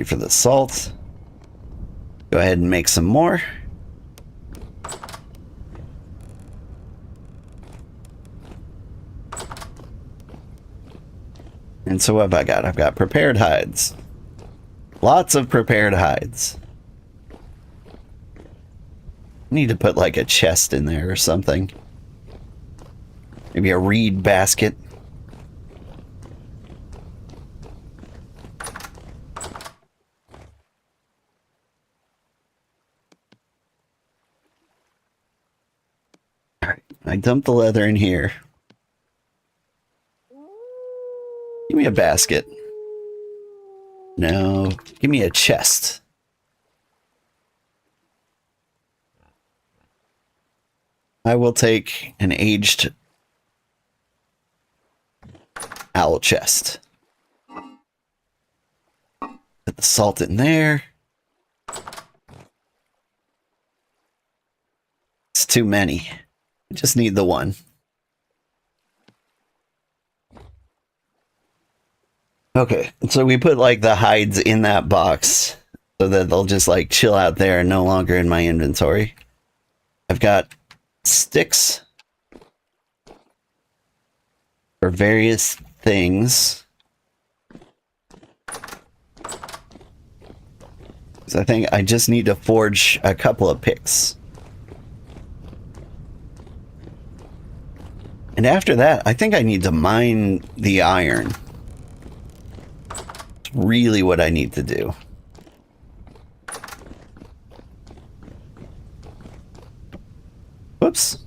For the salt. Go ahead and make some more. And so what have I got? I've got prepared hides. Lots of prepared hides. Need to put like a chest in there or something. Maybe a reed basket. Alright, I dumped the leather in here. Give me a basket. No, give me a chest. I will take an aged owl chest. Put the salt in there. It's too many. I just need the one. Okay, so we put like the hides in that box so that they'll just like chill out there and no longer in my inventory. I've got sticks for various things. So I think I just need to forge a couple of picks. And after that, I think I need to mine the iron. It's really what I need to do. Whoops.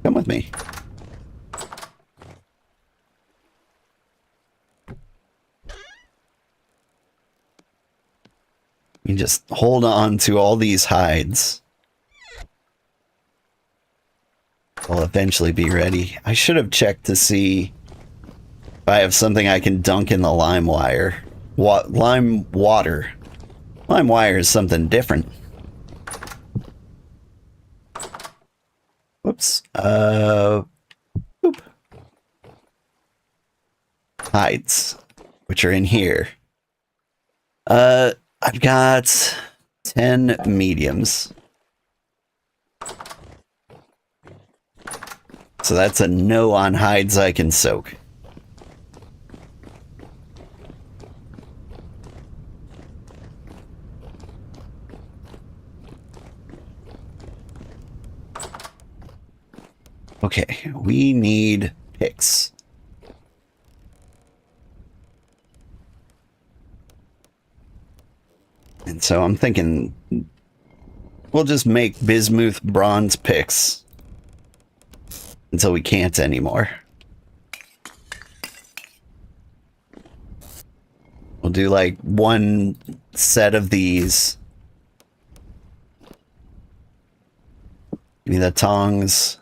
Come with me. You just hold on to all these hides. I'll eventually be ready. I should have checked to see if I have something I can dunk in the lime wire. Lime water. Lime wire is something different. Whoops. Boop. Hides, which are in here. I've got 10 mediums. So that's a no on hides I can soak. Okay, we need picks. And so I'm thinking we'll just make bismuth bronze picks until we can't anymore. We'll do like one set of these. Give me the tongs.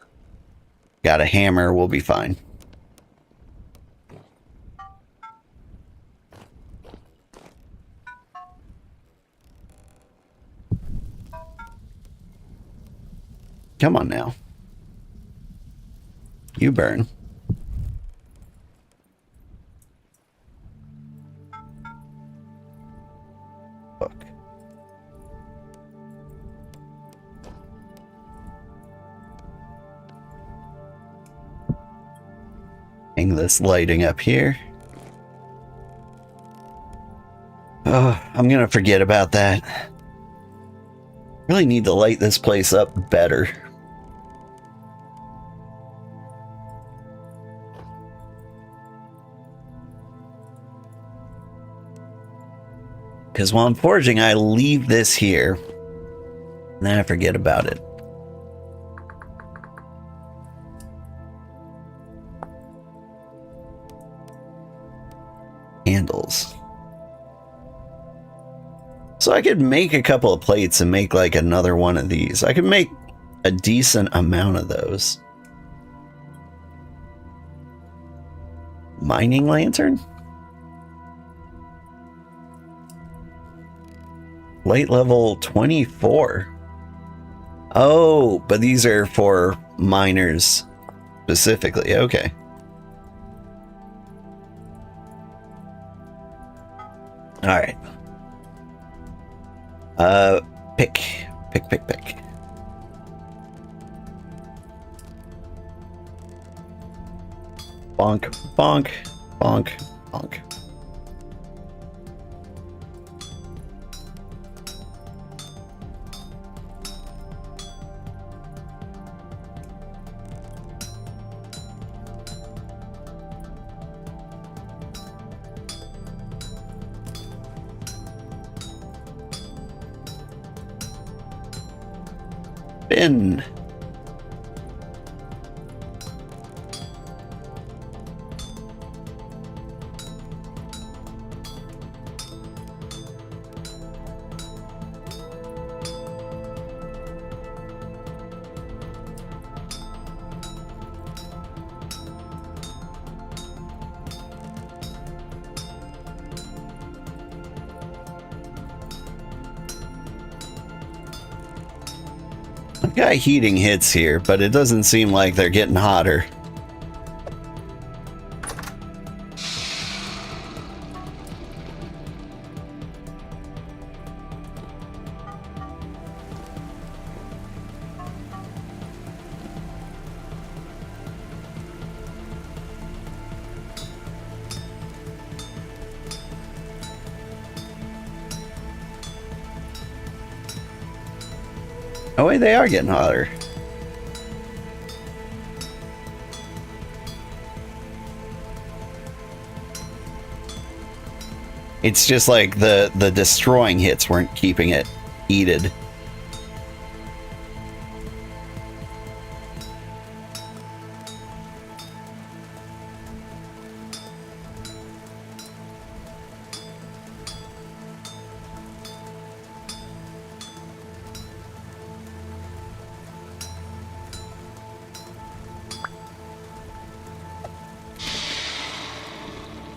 Got a hammer, we'll be fine. Come on now. You burn. Look. Hang this lighting up here. Oh, I'm gonna forget about that. Really need to light this place up better. Because while I'm forging, I leave this here. And then I forget about it. Handles. So I could make a couple of plates and make like another one of these. I could make a decent amount of those. Mining lantern? Light level 24. Oh, but these are for miners specifically. Okay. All right. Pick. Bonk, bonk, bonk, bonk. Bin. I've got heating hits here, but it doesn't seem like they're getting hotter. Oh wait, they are getting hotter. It's just like the destroying hits weren't keeping it heated.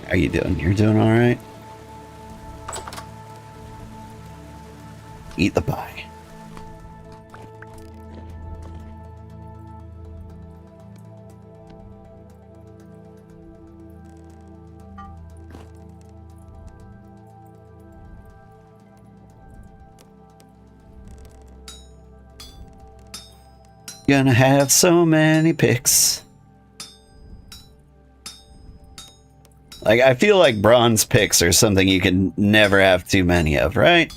How you doing? You're doing all right? Eat the pie. Gonna have so many picks. Like, I feel like bronze picks are something you can never have too many of, right?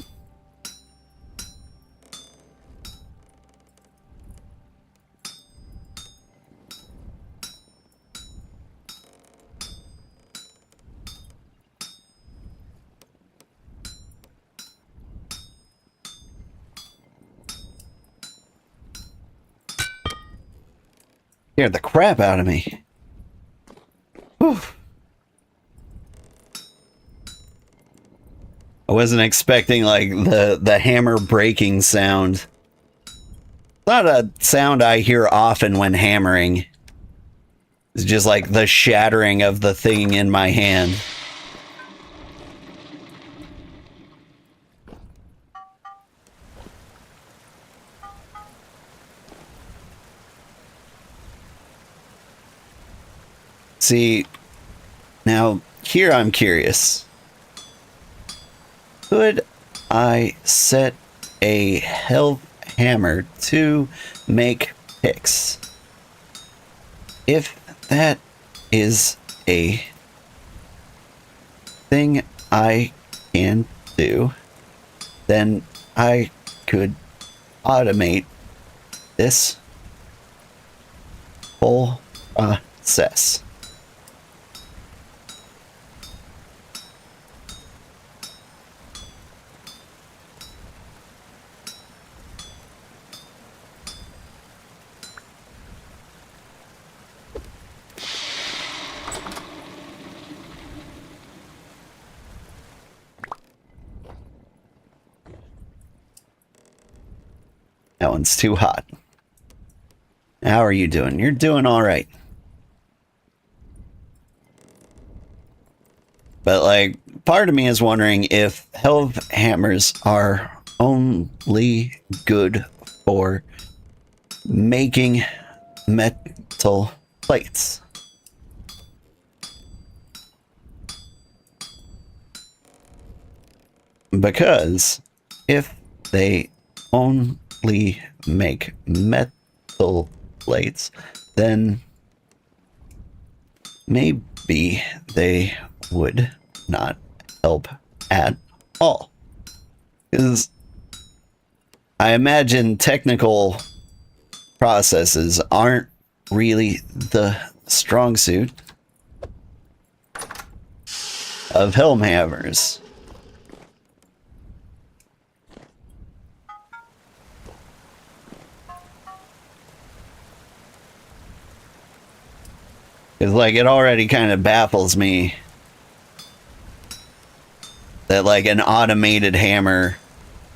Scared the crap out of me. Whew. I wasn't expecting like the hammer breaking sound. Not a sound I hear often when hammering. It's just like the shattering of the thing in my hand. See, now here I'm curious. Could I set a health hammer to make picks? If that is a thing I can do, then I could automate this whole process. That one's too hot. How are you doing? You're doing all right. But like, part of me is wondering if health hammers are only good for making metal plates. Because if they only make metal plates, then maybe they would not help at all. Because I imagine technical processes aren't really the strong suit of Helmhammers. Because, like, it already kind of baffles me that, like, an automated hammer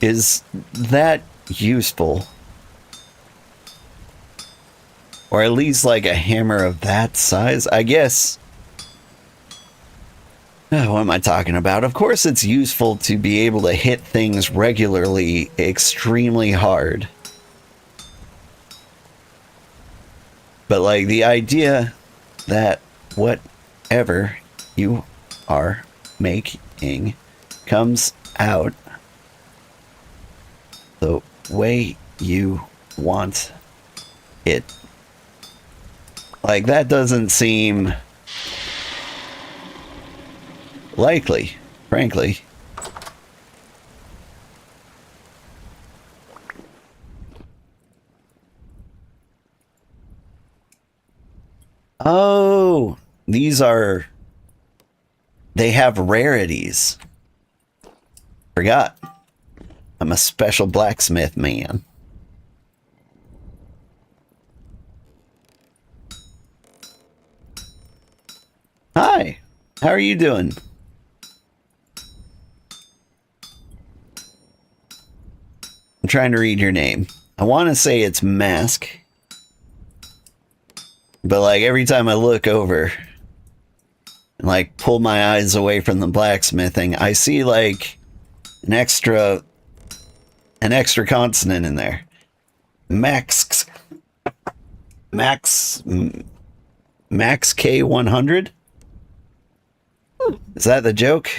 is that useful. Or at least, like, a hammer of that size. I guess... what am I talking about? Of course it's useful to be able to hit things regularly extremely hard. But, like, the idea that whatever you are making comes out the way you want it. Like, that doesn't seem likely, frankly. Oh, these are... they have rarities. Forgot. I'm a special blacksmith man. Hi, how are you doing? I'm trying to read your name. I want to say it's Mask. But, like, every time I look over and, like, pull my eyes away from the blacksmithing, I see, like, an extra consonant in there. Max K100? Is that the joke?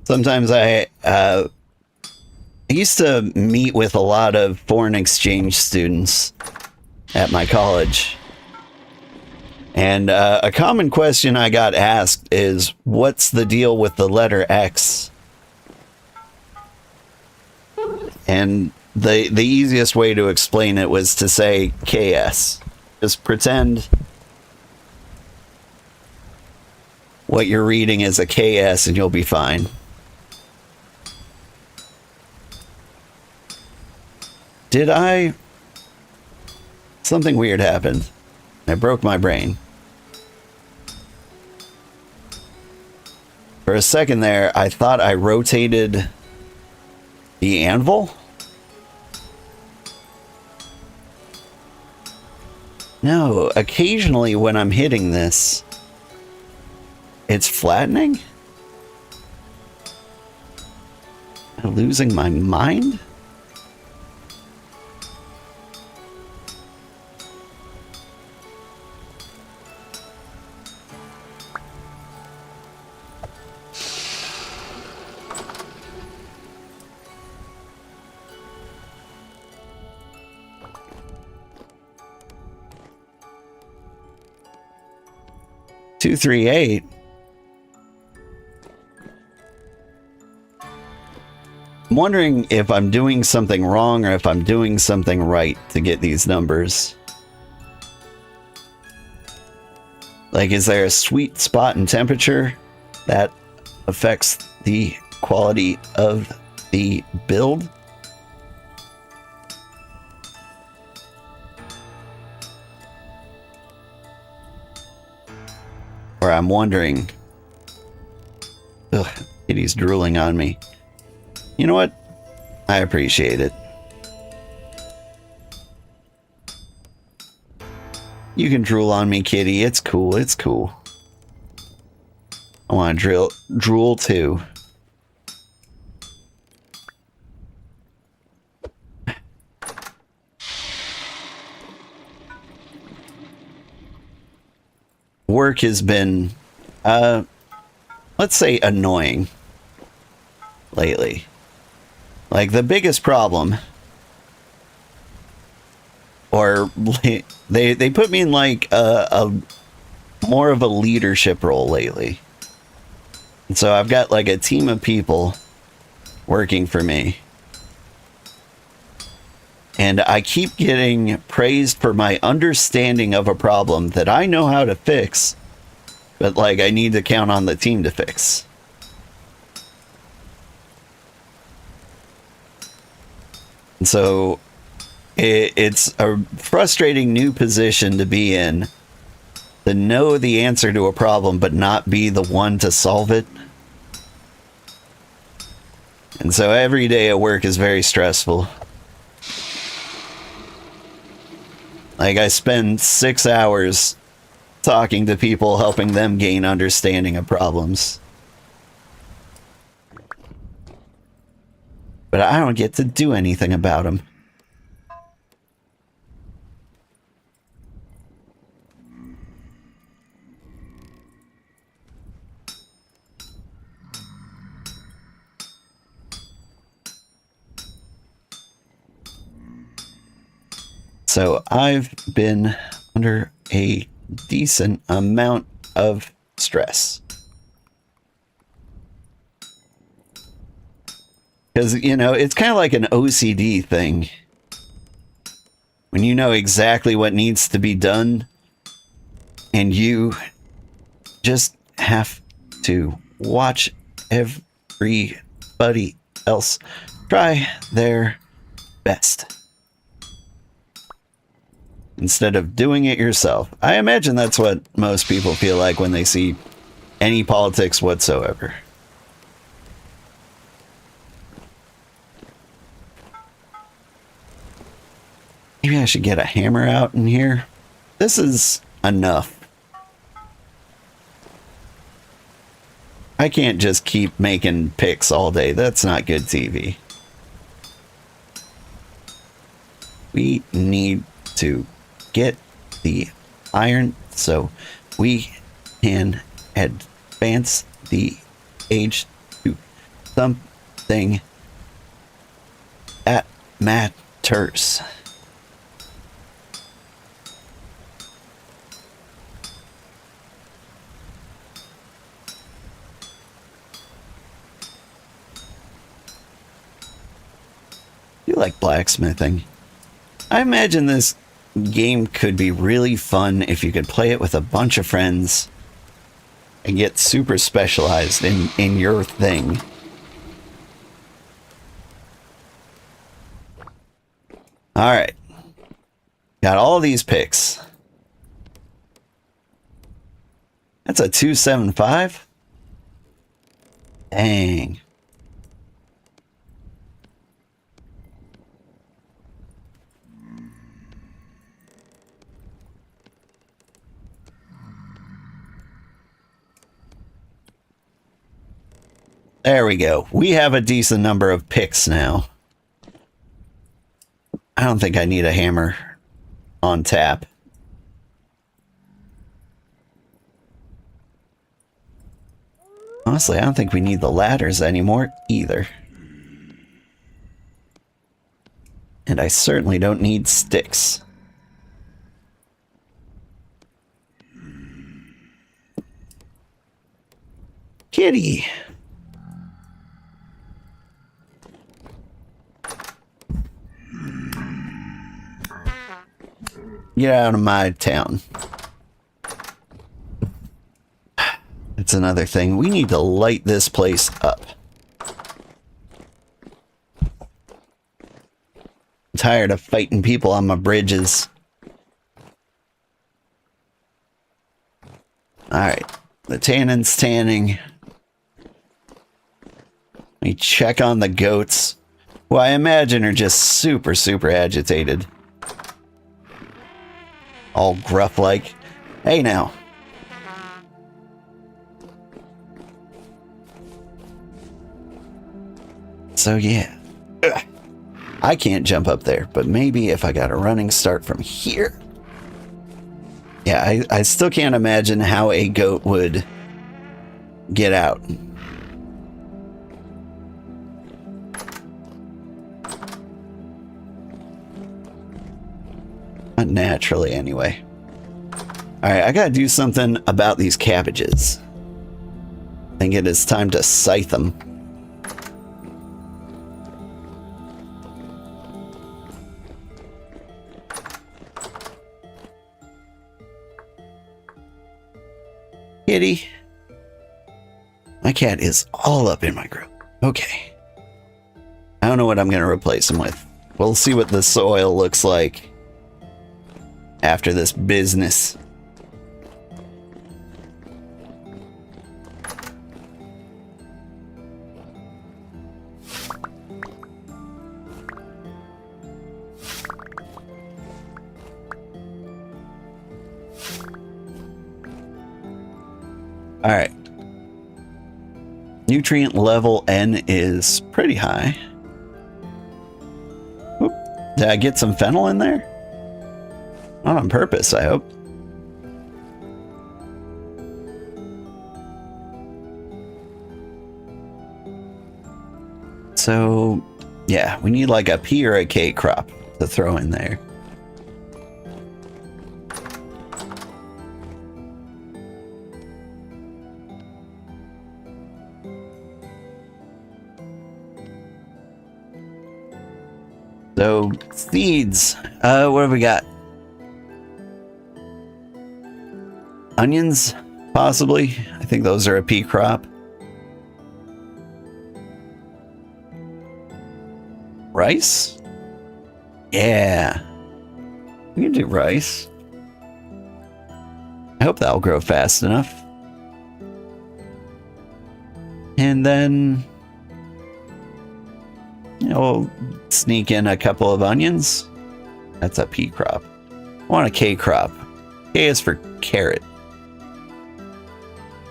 Sometimes I used to meet with a lot of foreign exchange students at my college. And a common question I got asked is, what's the deal with the letter X? And the easiest way to explain it was to say KS. Just pretend what you're reading is a KS and you'll be fine. Did I... something weird happened. I broke my brain. For a second there, I thought I rotated the anvil? No, occasionally when I'm hitting this, it's flattening? Am I losing my mind? Two, 3, 8. I'm wondering if I'm doing something wrong or if I'm doing something right to get these numbers. Like, is there a sweet spot in temperature that affects the quality of the build? Or I'm wondering... ugh, Kitty's drooling on me. You know what? I appreciate it. You can drool on me, Kitty. It's cool. It's cool. I want to drool too. work has been, let's say, annoying lately. Like, the biggest problem, or they put me in like a more of a leadership role lately. And so I've got like a team of people working for me. And I keep getting praised for my understanding of a problem that I know how to fix, but like I need to count on the team to fix. And so it's a frustrating new position to be in, to know the answer to a problem but not be the one to solve it. And so every day at work is very stressful. Like, I spend 6 hours talking to people, helping them gain understanding of problems. But I don't get to do anything about them. So I've been under a decent amount of stress. Because, you know, it's kind of like an OCD thing. When you know exactly what needs to be done, and you just have to watch everybody else try their best instead of doing it yourself. I imagine that's what most people feel like when they see any politics whatsoever. Maybe I should get a hammer out in here. This is enough. I can't just keep making picks all day. That's not good TV. We need to get the iron so we can advance the age to something that matters. You like blacksmithing. I imagine this game could be really fun if you could play it with a bunch of friends and get super specialized in your thing. Alright. Got all these picks. That's a 275? Dang. There we go. We have a decent number of picks now. I don't think I need a hammer on tap. Honestly, I don't think we need the ladders anymore either. And I certainly don't need sticks. Kitty! Get out of my town. It's another thing. We need to light this place up. I'm tired of fighting people on my bridges. Alright. The tanning's tanning. We check on the goats, who I imagine are just super, super agitated. All gruff like. Hey now. So yeah. Ugh. I can't jump up there, but maybe if I got a running start from here. Yeah, I still can't imagine how a goat would get out. Not naturally, anyway. Alright, I gotta do something about these cabbages. I think it is time to scythe them. Kitty. My cat is all up in my grill. Okay. I don't know what I'm going to replace him with. We'll see what the soil looks like after this business. All right. Nutrient level N is pretty high. Oop. Did I get some fennel in there? Not on purpose, I hope. So, yeah, we need like a P or a K crop to throw in there. So, seeds. What have we got? Onions, possibly. I think those are a pea crop. Rice? Yeah. We can do rice. I hope that'll grow fast enough. And then, you know, we'll sneak in a couple of onions. That's a pea crop. I want a K crop. K is for carrot.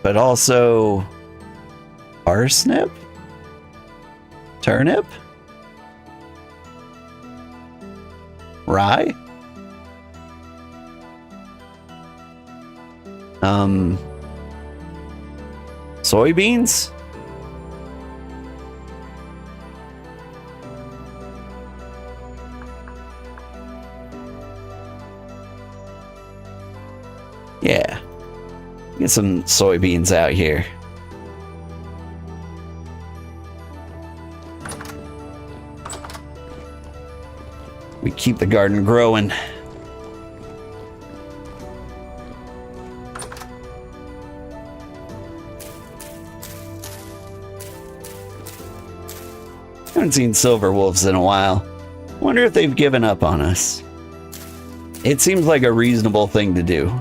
But also parsnip? Turnip? Rye? Soybeans? Yeah. Get some soybeans out here. We keep the garden growing. Haven't seen silver wolves in a while. Wonder if they've given up on us. It seems like a reasonable thing to do.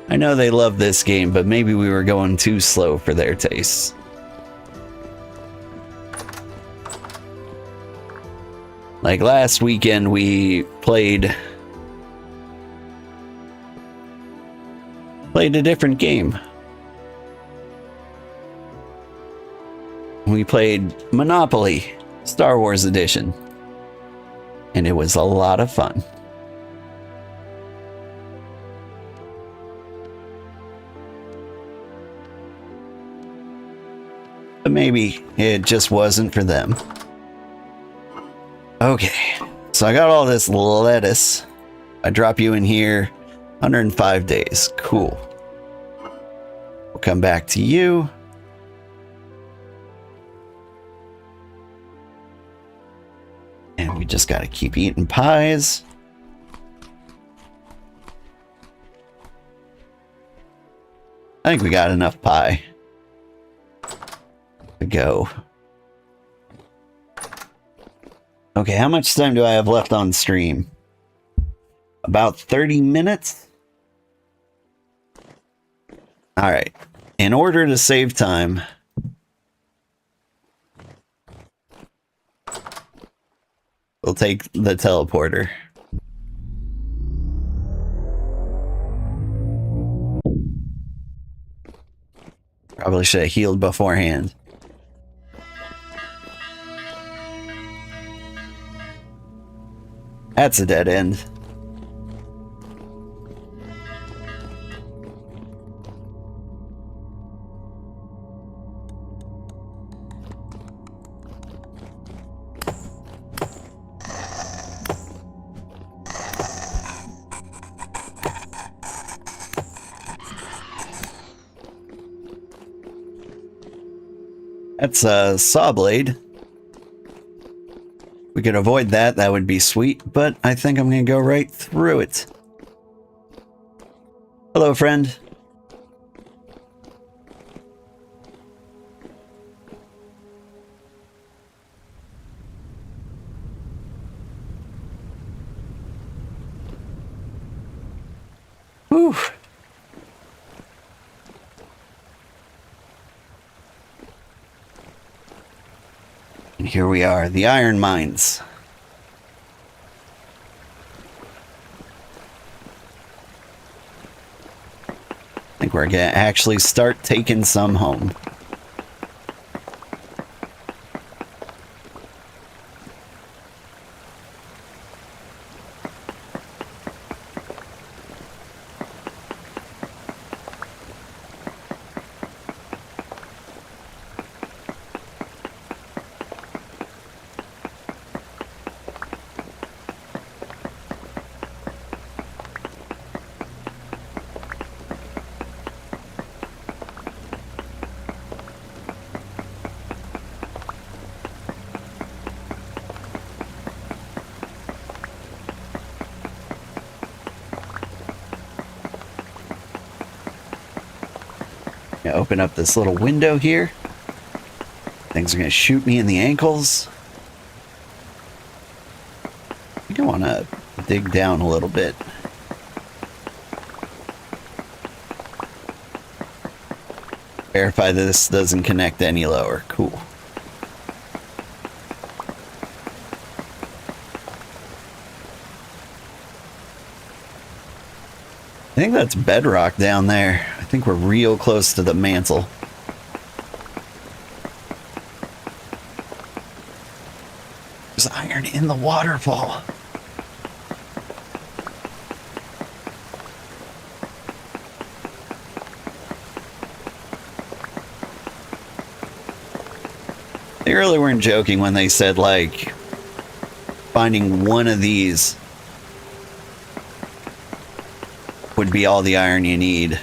I know they love this game, but maybe we were going too slow for their tastes. Like last weekend, we played a different game. We played Monopoly, Star Wars Edition, and it was a lot of fun. But maybe it just wasn't for them. Okay, so I got all this lettuce. I drop you in here, 105 days. Cool. We'll come back to you. And we just got to keep eating pies. I think we got enough pie to go. Okay, how much time do I have left on stream? About 30 minutes? All right. In order to save time, we'll take the teleporter. Probably should have healed beforehand. That's a dead end. That's a saw blade. We could avoid that, that would be sweet, but I think I'm gonna go right through it. Hello, friend. Whew. And here we are, the iron mines. I think we're gonna actually start taking some home. Open up this little window here. Things are going to shoot me in the ankles. I think I want to dig down a little bit. Verify that this doesn't connect any lower. Cool. I think that's bedrock down there. I think we're real close to the mantle. There's iron in the waterfall. They really weren't joking when they said, like, finding one of these would be all the iron you need.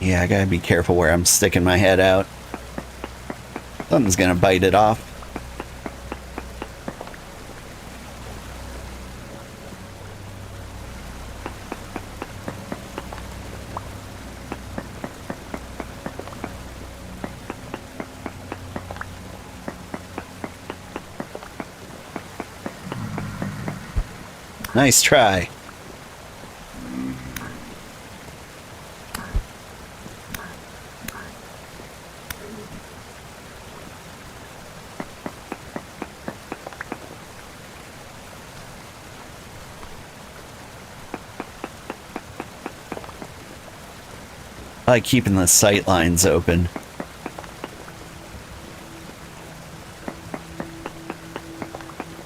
Yeah, I gotta be careful where I'm sticking my head out. Something's gonna bite it off. Nice try. I like keeping the sight lines open.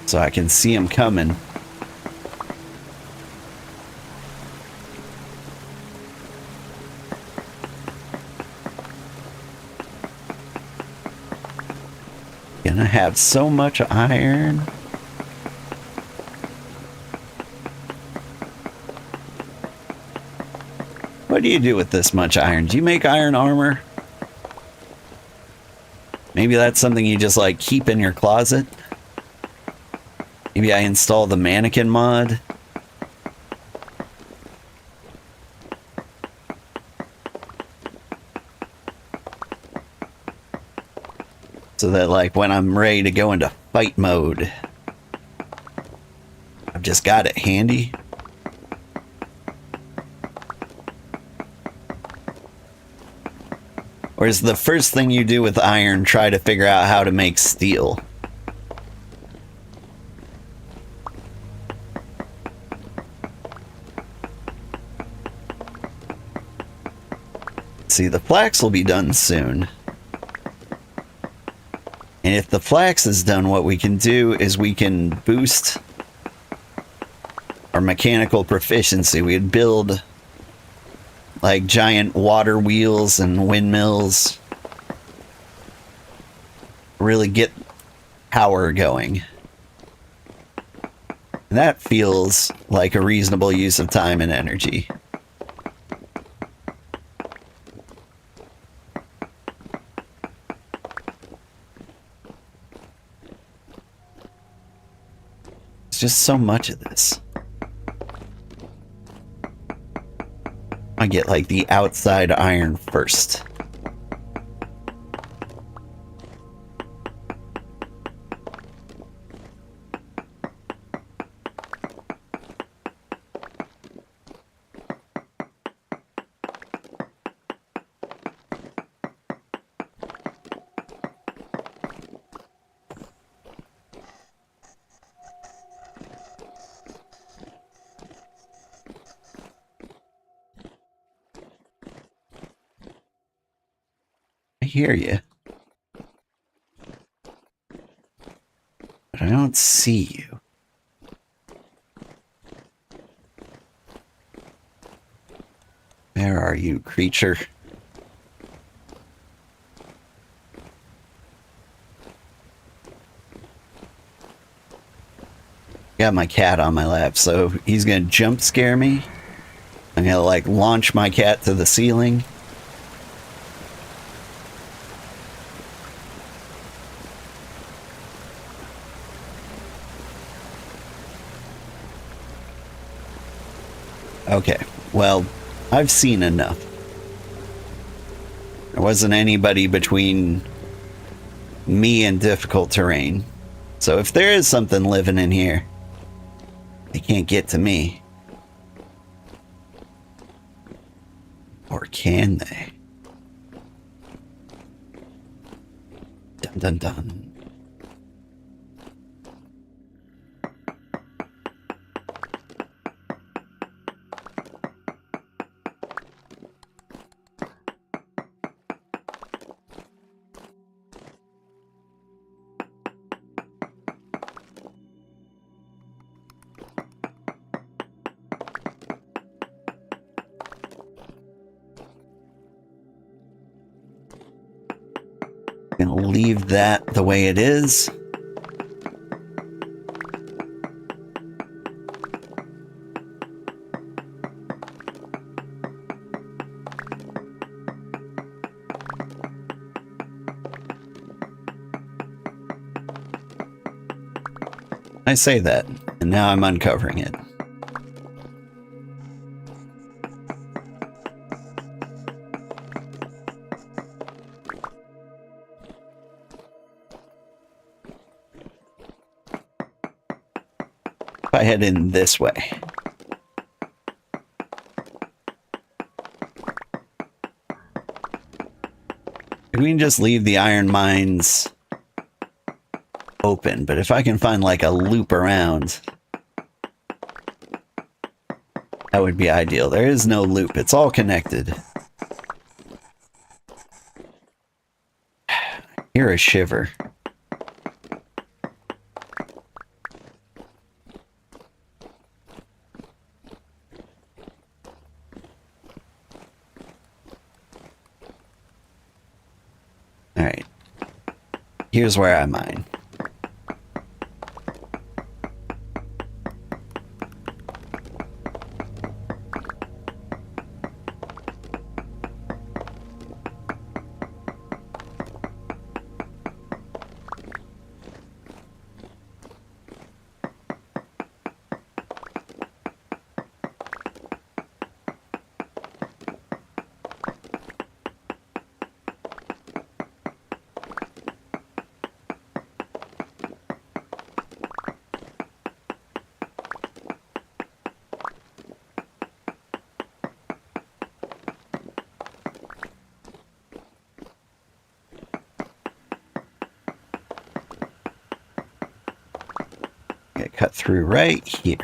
So I can see them coming. Gonna have so much iron. What do you do with this much iron? Do you make iron armor? Maybe that's something you just like keep in your closet. Maybe I install the mannequin mod. So that like when I'm ready to go into fight mode, I've just got it handy. Or is the first thing you do with iron try to figure out how to make steel? See, the flax will be done soon. And if the flax is done, what we can do is we can boost our mechanical proficiency. We'd build like giant water wheels and windmills. Really get power going. And that feels like a reasonable use of time and energy. It's just so much of this. I get like the outside iron first. I hear you. But I don't see you. Where are you, creature? Got my cat on my lap, so he's gonna jump scare me. I'm gonna like launch my cat to the ceiling. Okay, well, I've seen enough. There wasn't anybody between me and difficult terrain. So if there is something living in here, they can't get to me. Or can they? Dun dun dun. Gonna leave that the way it is. I say that, and now I'm uncovering it. If I head in this way. We can just leave the iron mines open, but if I can find like a loop around, that would be ideal. There is no loop. It's all connected. I hear a shiver. All right. Here's where I mine. Cut through right here.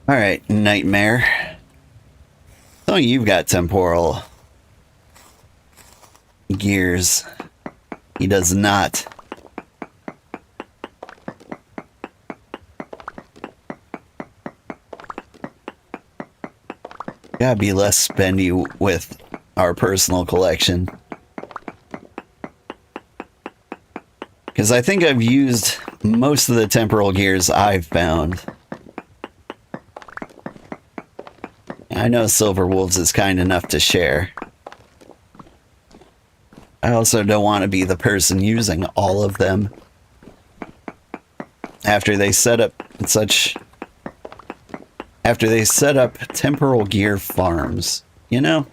Alright, Nightmare. Oh, you've got temporal gears. He does not. Gotta be less spendy with our personal collection. Because I think I've used most of the temporal gears I've found. I know Silver Wolves is kind enough to share. I also don't want to be the person using all of them after they set up temporal gear farms, you know?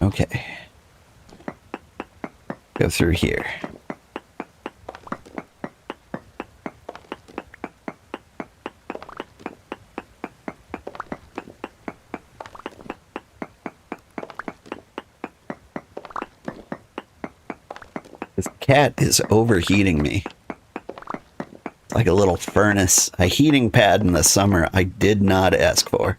Okay. Go through here. This cat is overheating me. It's like a little furnace. A heating pad in the summer I did not ask for.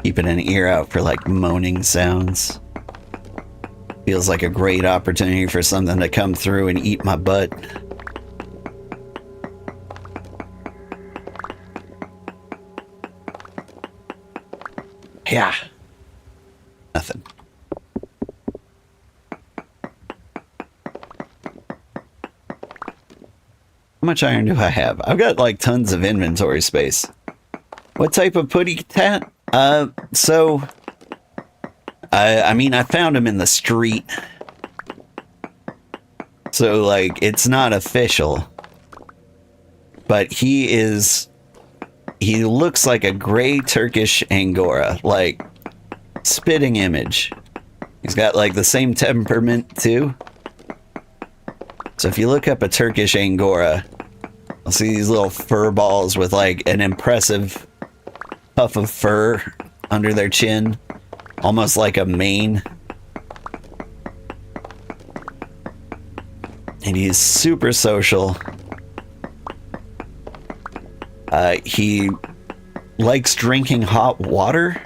Keeping an ear out for like moaning sounds. Feels like a great opportunity for something to come through and eat my butt. Yeah. Nothing. How much iron do I have? I've got like tons of inventory space. What type of putty tat? I mean, I found him in the street. So, like, it's not official. But he looks like a gray Turkish Angora. Like, spitting image. He's got, like, the same temperament, too. So if you look up a Turkish Angora, you'll see these little fur balls with, like, an impressive puff of fur under their chin. Almost like a mane. And he's super social. He likes drinking hot water.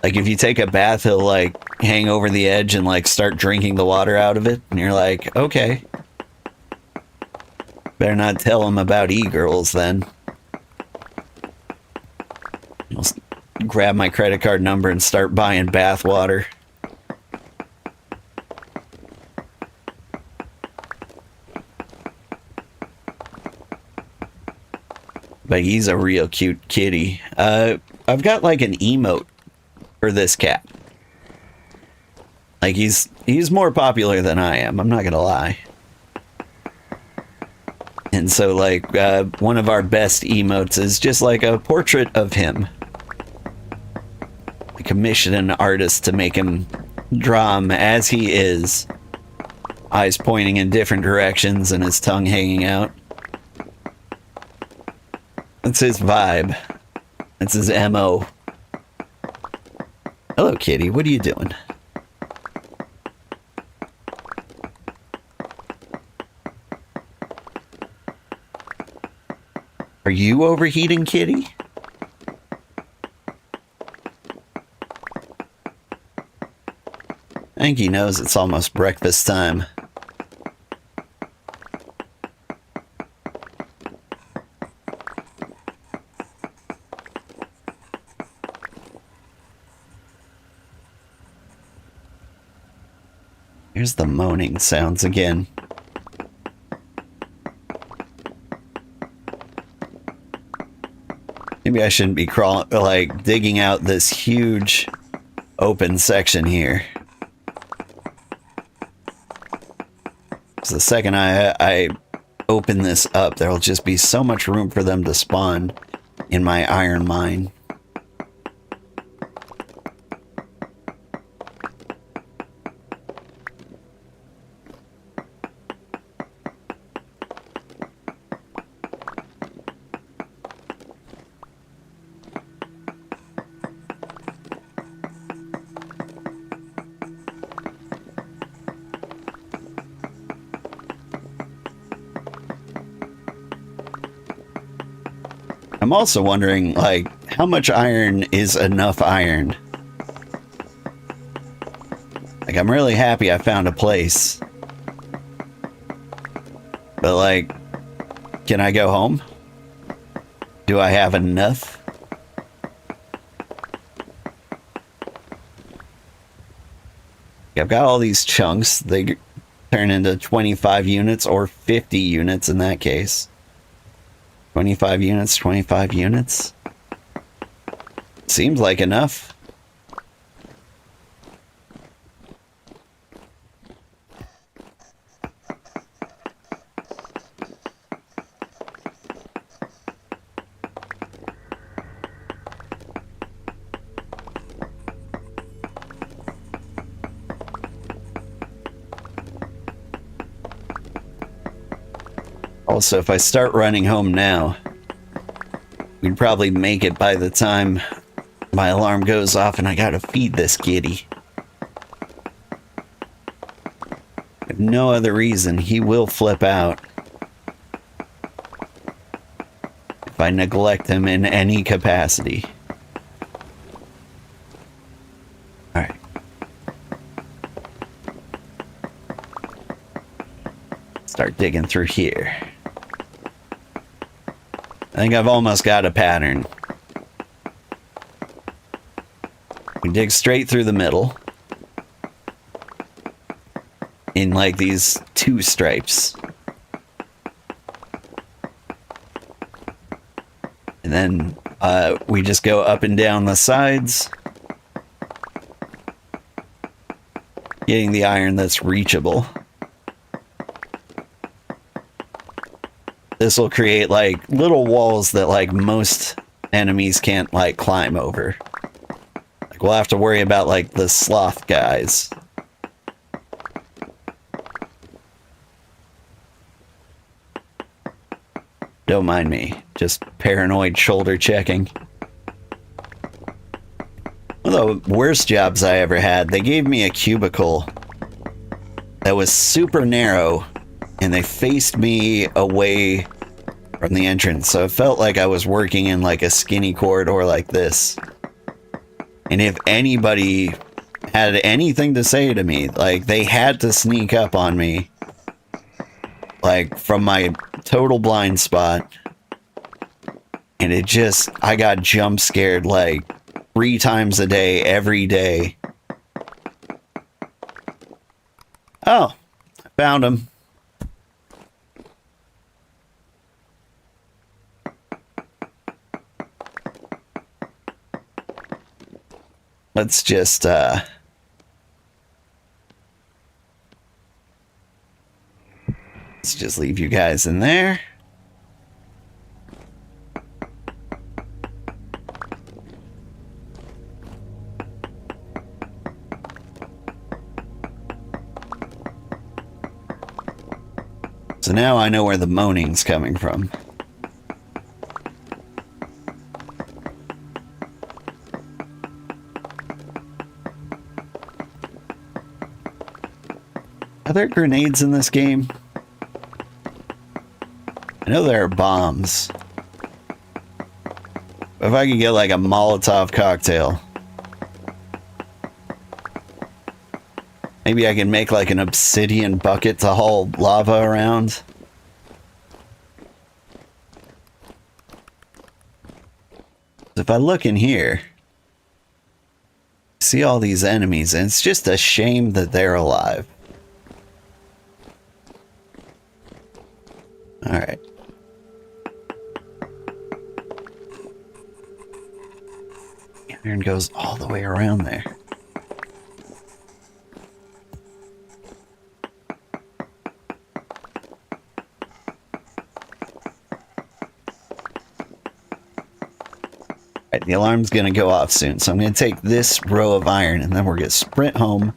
Like if you take a bath, he'll like hang over the edge and like start drinking the water out of it. And you're like, okay. Better not tell him about e-girls then. I'll grab my credit card number and start buying bath water. But he's a real cute kitty. I've got like an emote for this cat. Like he's more popular than I am, I'm not gonna lie. And so like one of our best emotes is just like a portrait of him. I commissioned an artist to make him draw him as he is. Eyes pointing in different directions and his tongue hanging out. That's his vibe. That's his MO. Hello, kitty. What are you doing? Are you overheating, kitty? I think he knows it's almost breakfast time. Here's the moaning sounds again. Maybe I shouldn't be crawling, like digging out this huge open section here. So the second I open this up, there'll just be so much room for them to spawn in my iron mine. I'm also wondering, like, how much iron is enough iron? Like, I'm really happy I found a place. But, like, can I go home? Do I have enough? I've got all these chunks. They turn into 25 units or 50 units in that case. 25 units, 25 units. Seems like enough. Also, if I start running home now, we'd probably make it by the time my alarm goes off and I gotta feed this kitty. If no other reason, he will flip out if I neglect him in any capacity. Alright. Start digging through here. I think I've almost got a pattern. We dig straight through the middle. In like these two stripes. And then we just go up and down the sides. Getting the iron that's reachable. This will create like little walls that like most enemies can't like climb over. Like we'll have to worry about like the sloth guys. Don't mind me, just paranoid shoulder checking. One of the worst jobs I ever had, they gave me a cubicle that was super narrow and they faced me away from the entrance, so it felt like I was working in like a skinny corridor like this. And if anybody had anything to say to me, like they had to sneak up on me, like from my total blind spot. And it just, I got jump scared like 3 times a day, every day. Oh, I found him. Let's just, let's just leave you guys in there. So now I know where the moaning's coming from. Are there grenades in this game? I know there are bombs. If I could get like a Molotov cocktail. Maybe I can make like an obsidian bucket to haul lava around. If I look in here, see all these enemies, and it's just a shame that they're alive. Alright. Iron goes all the way around there. Alright, the alarm's gonna go off soon, so I'm gonna take this row of iron and then we're gonna sprint home.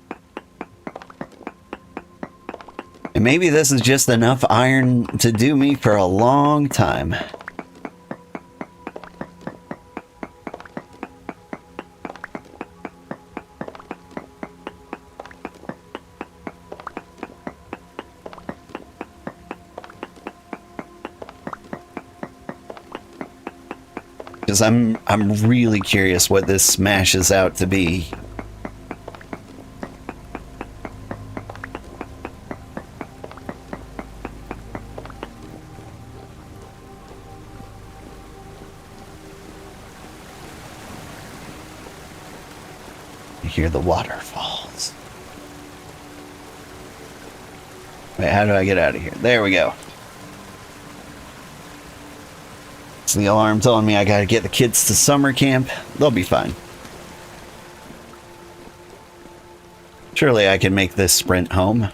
And maybe this is just enough iron to do me for a long time. Because I'm really curious what this smashes out to be. You hear the waterfalls. Wait, how do I get out of here? There we go. It's the alarm telling me I gotta get the kids to summer camp. They'll be fine. Surely I can make this sprint home.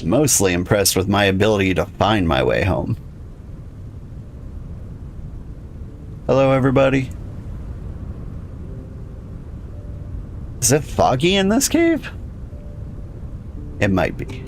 I'm mostly impressed with my ability to find my way home. Hello, everybody. Is it foggy in this cave? It might be.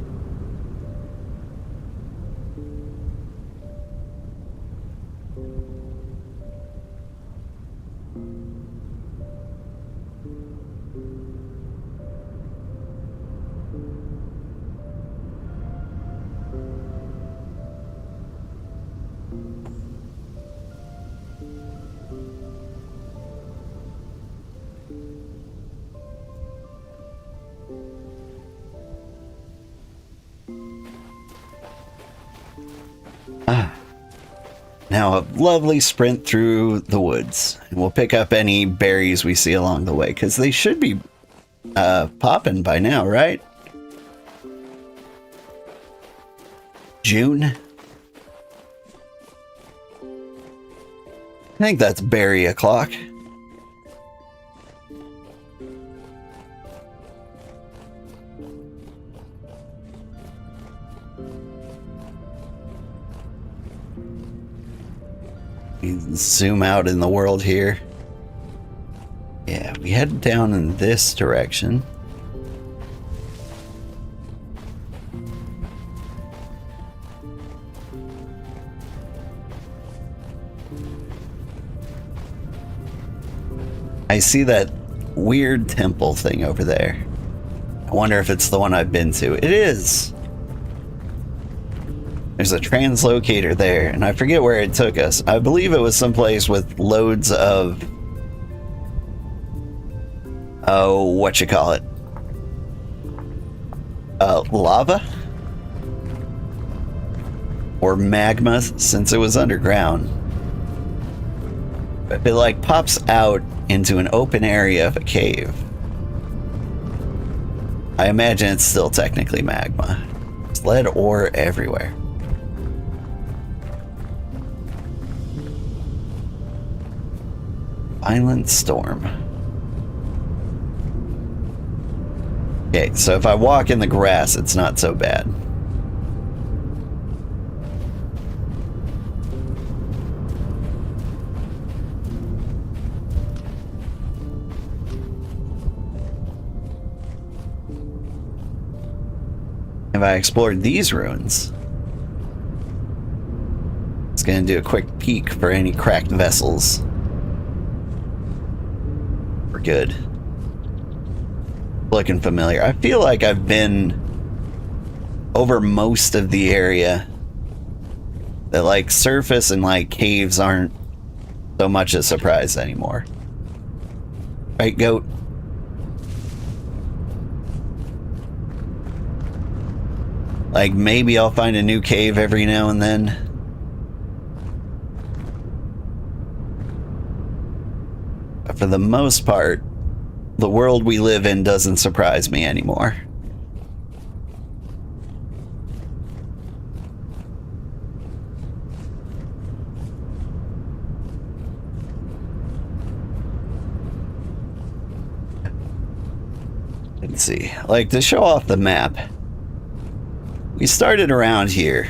Now a lovely sprint through the woods. And we'll pick up any berries we see along the way, because they should be popping by now, right? June? I think that's berry o'clock. Zoom out in the world here. Yeah, we head down in this direction. I see that weird temple thing over there. I wonder if it's the one I've been to. It is! There's a translocator there, and I forget where it took us. I believe it was someplace with loads of... oh, whatchamacallit? Lava? Or magma, since it was underground. But it, like, pops out into an open area of a cave. I imagine it's still technically magma. There's lead ore everywhere. Violent storm. Okay, so if I walk in the grass, it's not so bad. If I explored these ruins, it's gonna do a quick peek for any cracked vessels. We're good. Looking familiar. I feel like I've been over most of the area. That, like, surface and, like, caves aren't so much a surprise anymore. Right, goat? Like, maybe I'll find a new cave every now and then. But for the most part, the world we live in doesn't surprise me anymore. Let's see. Like, to show off the map, we started around here.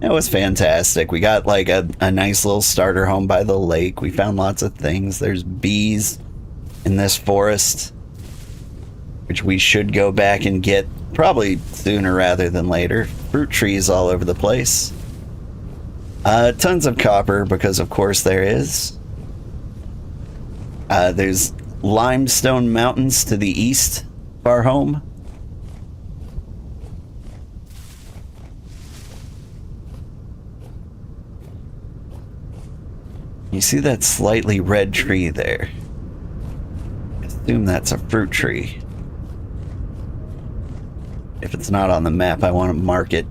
It was fantastic. We got like a nice little starter home by the lake. We found lots of things. There's bees in this forest, which we should go back and get probably sooner rather than later. Fruit trees all over the place. Tons of copper, because of course there is. There's limestone mountains to the east of our home. You see that slightly red tree there? I assume that's a fruit tree. If it's not on the map, I want to mark it.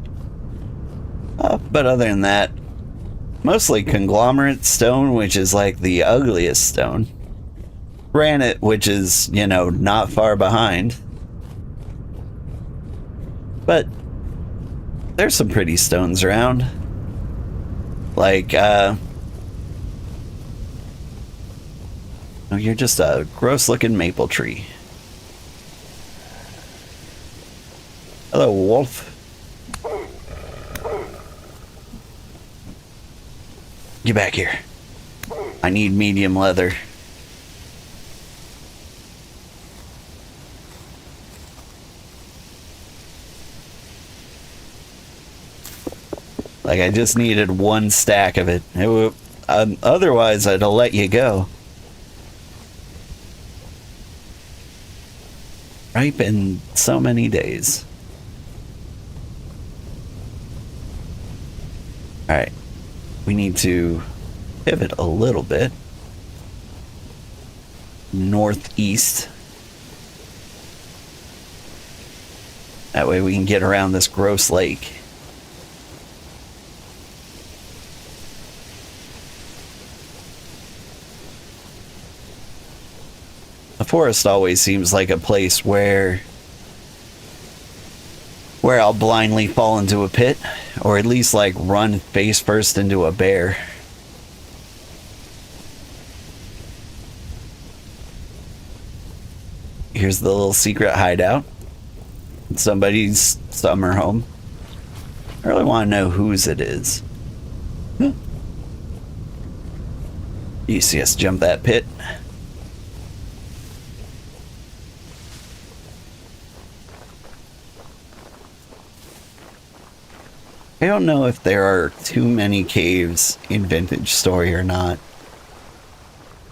But other than that, mostly conglomerate stone, which is like the ugliest stone. Granite, which is, you know, not far behind. But there's some pretty stones around. Like, oh, you're just a gross-looking maple tree. Hello, wolf. Get back here. I need medium leather. Like, I just needed one stack of it. Otherwise, I'd have let you go. Ripe in so many days. Alright. We need to pivot a little bit. Northeast. That way we can get around this gross lake. The forest always seems like a place where I'll blindly fall into a pit, or at least like run face first into a bear. Here's the little secret hideout. Somebody's summer home. I really want to know whose it is. You see us jump that pit? I don't know if there are too many caves in Vintage Story or not.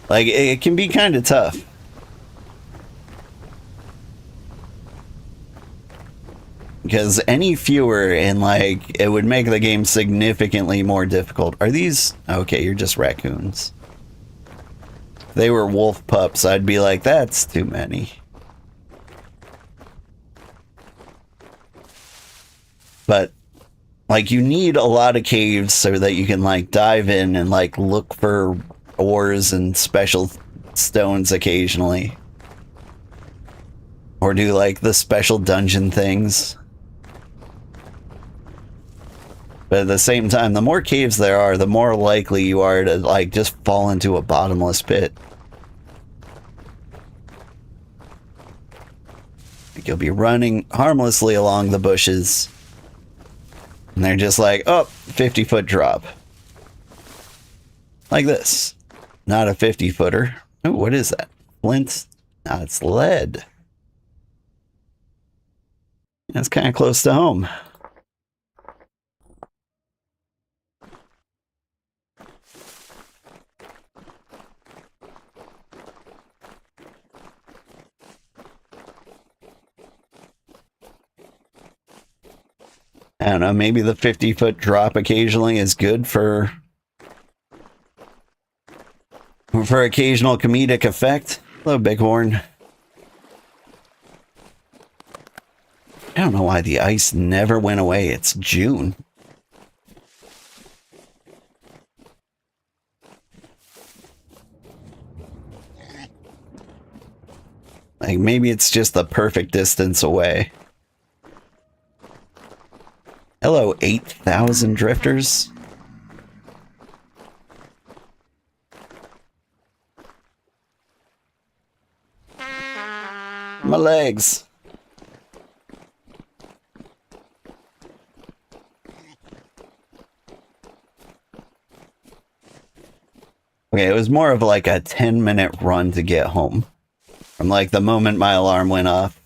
Like, it can be kind of tough. Because any fewer and like, it would make the game significantly more difficult. Are these... Okay, you're just raccoons. If they were wolf pups, I'd be like, that's too many. But... like, you need a lot of caves so that you can, like, dive in and, like, look for ores and special stones occasionally. Or do, like, the special dungeon things. But at the same time, the more caves there are, the more likely you are to, like, just fall into a bottomless pit. Like, you'll be running harmlessly along the bushes. And they're just like, oh, 50-foot drop. Like this. Not a 50-footer. Oh, what is that? Flint? No, it's lead. That's kind of close to home. I don't know, maybe the 50-foot drop occasionally is good for occasional comedic effect. Hello, Bighorn. I don't know why the ice never went away. It's June. Like, maybe it's just the perfect distance away. Hello, 8,000 drifters. My legs. Okay, it was more of like a 10-minute run to get home. From like the moment my alarm went off.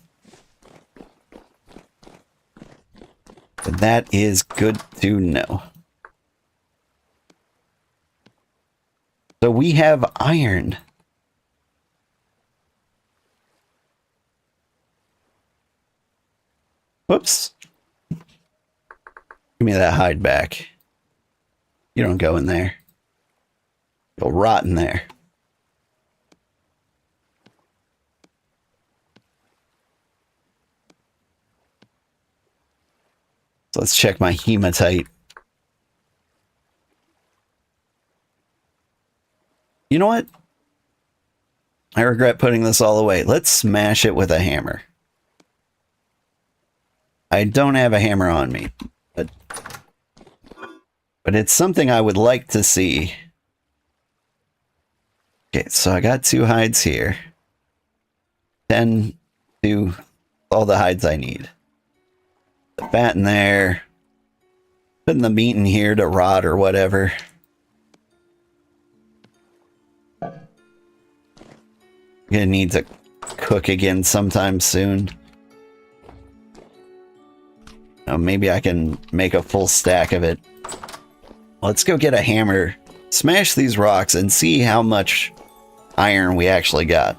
But that is good to know. So we have iron. Whoops. Give me that hide back. You don't go in there. Go rot in there. So let's check my hematite. You know what? I regret putting this all away. Let's smash it with a hammer. I don't have a hammer on me, but it's something I would like to see. Okay, so I got 2 hides here. 10 to all the hides I need. The fat in there. Putting the meat in here to rot or whatever. Gonna need to cook again sometime soon. Maybe I can make a full stack of it. Let's go get a hammer, smash these rocks, and see how much iron we actually got.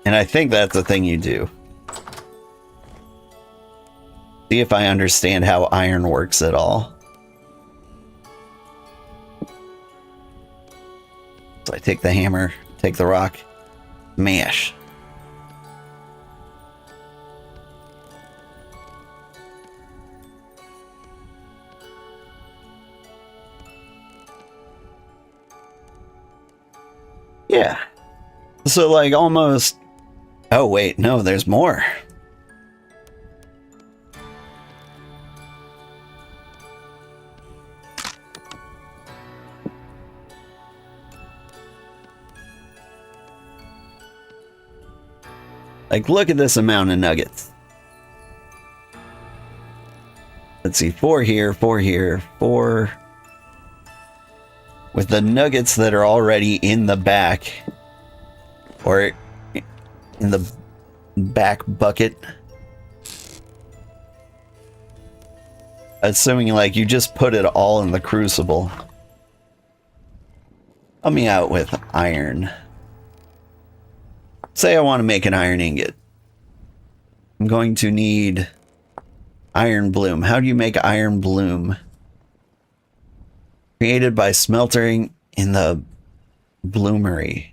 And I think that's the thing you do. See if I understand how iron works at all. So I take the hammer, take the rock, mash. Yeah. So like almost... Oh wait, no, there's more. Like, look at this amount of nuggets. Let's see, 4 here, 4 here, 4. With the nuggets that are already in the back, or in the back bucket. Assuming, like, you just put it all in the crucible. Help me out with iron. Say I want to make an iron ingot. I'm going to need iron bloom. How do you make iron bloom? Created by smelting in the bloomery.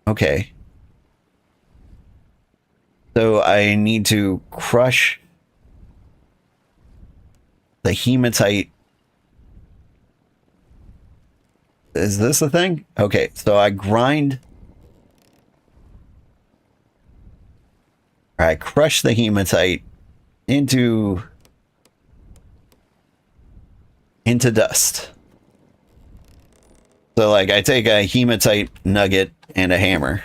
Okay. So I need to crush the hematite. Is this the thing? Okay, so I grind... I crush the hematite into dust. So like I take a hematite nugget and a hammer.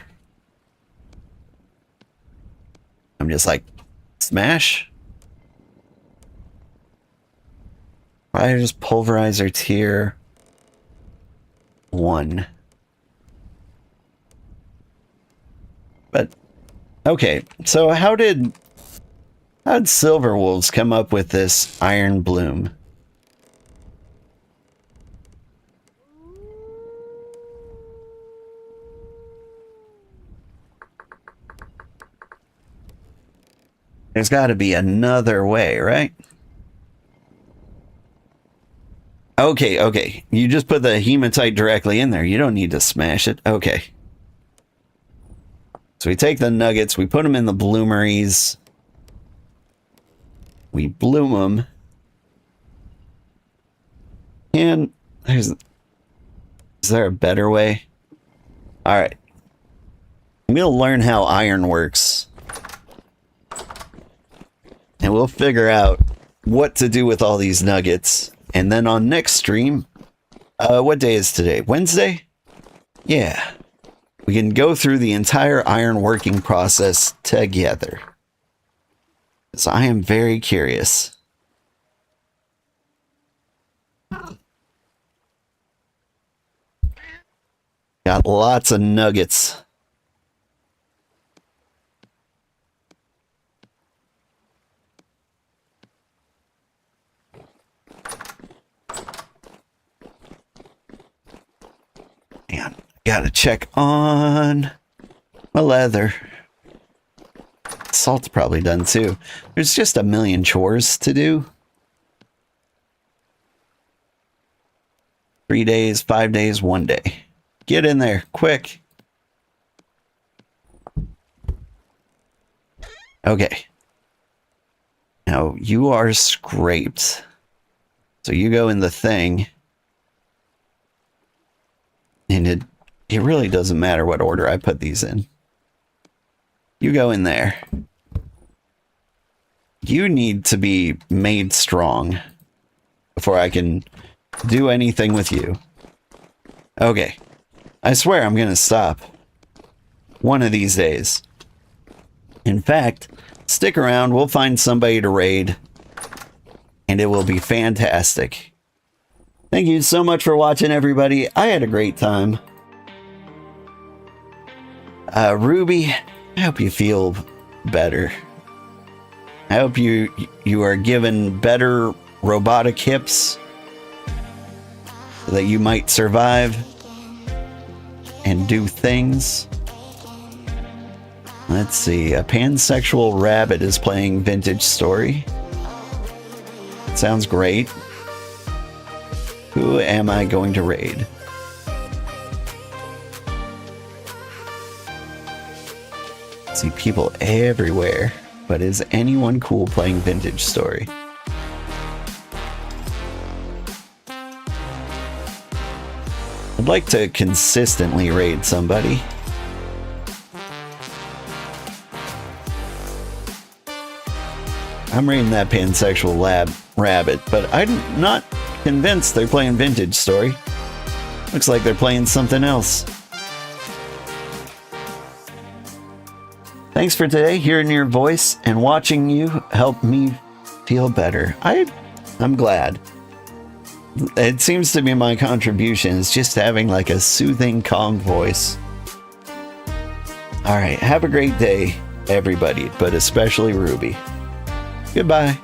I'm just like, smash. I just pulverizer tier 1. But okay, so how did Silver Wolves come up with this iron bloom? There's got to be another way, right? Okay, okay. You just put the hematite directly in there. You don't need to smash it. Okay. So we take the nuggets, we put them in the bloomeries. We bloom them. And is there a better way? All right. We'll learn how iron works. And we'll figure out what to do with all these nuggets. And then on next stream, what day is today? Wednesday? Yeah. We can go through the entire iron working process together. So I am very curious. Got lots of nuggets. Man, gotta check on my leather. Salt's probably done too. There's just a million chores to do. 3 days, 5 days, 1 day. Get in there, quick. Okay. Now, you are scraped. So you go in the thing. And it really doesn't matter what order I put these in. You go in there. You need to be made strong before I can do anything with you. Okay. I swear I'm going to stop. One of these days. In fact, stick around. We'll find somebody to raid. And it will be fantastic. Thank you so much for watching, everybody. I had a great time. Ruby, I hope you feel better. I hope you are given better robotic hips so that you might survive and do things. Let's see. A pansexual rabbit is playing Vintage Story. Sounds great. Who am I going to raid? See people everywhere, but is anyone cool playing Vintage Story? I'd like to consistently raid somebody. I'm raiding that pansexual rabbit, but I'm not convinced they're playing Vintage Story. Looks like they're playing something else. Thanks for today. Hearing your voice and watching you helped me feel better. I'm glad. It seems to be my contribution is just having like a soothing, calm voice. All right. Have a great day, everybody, but especially Ruby. Goodbye.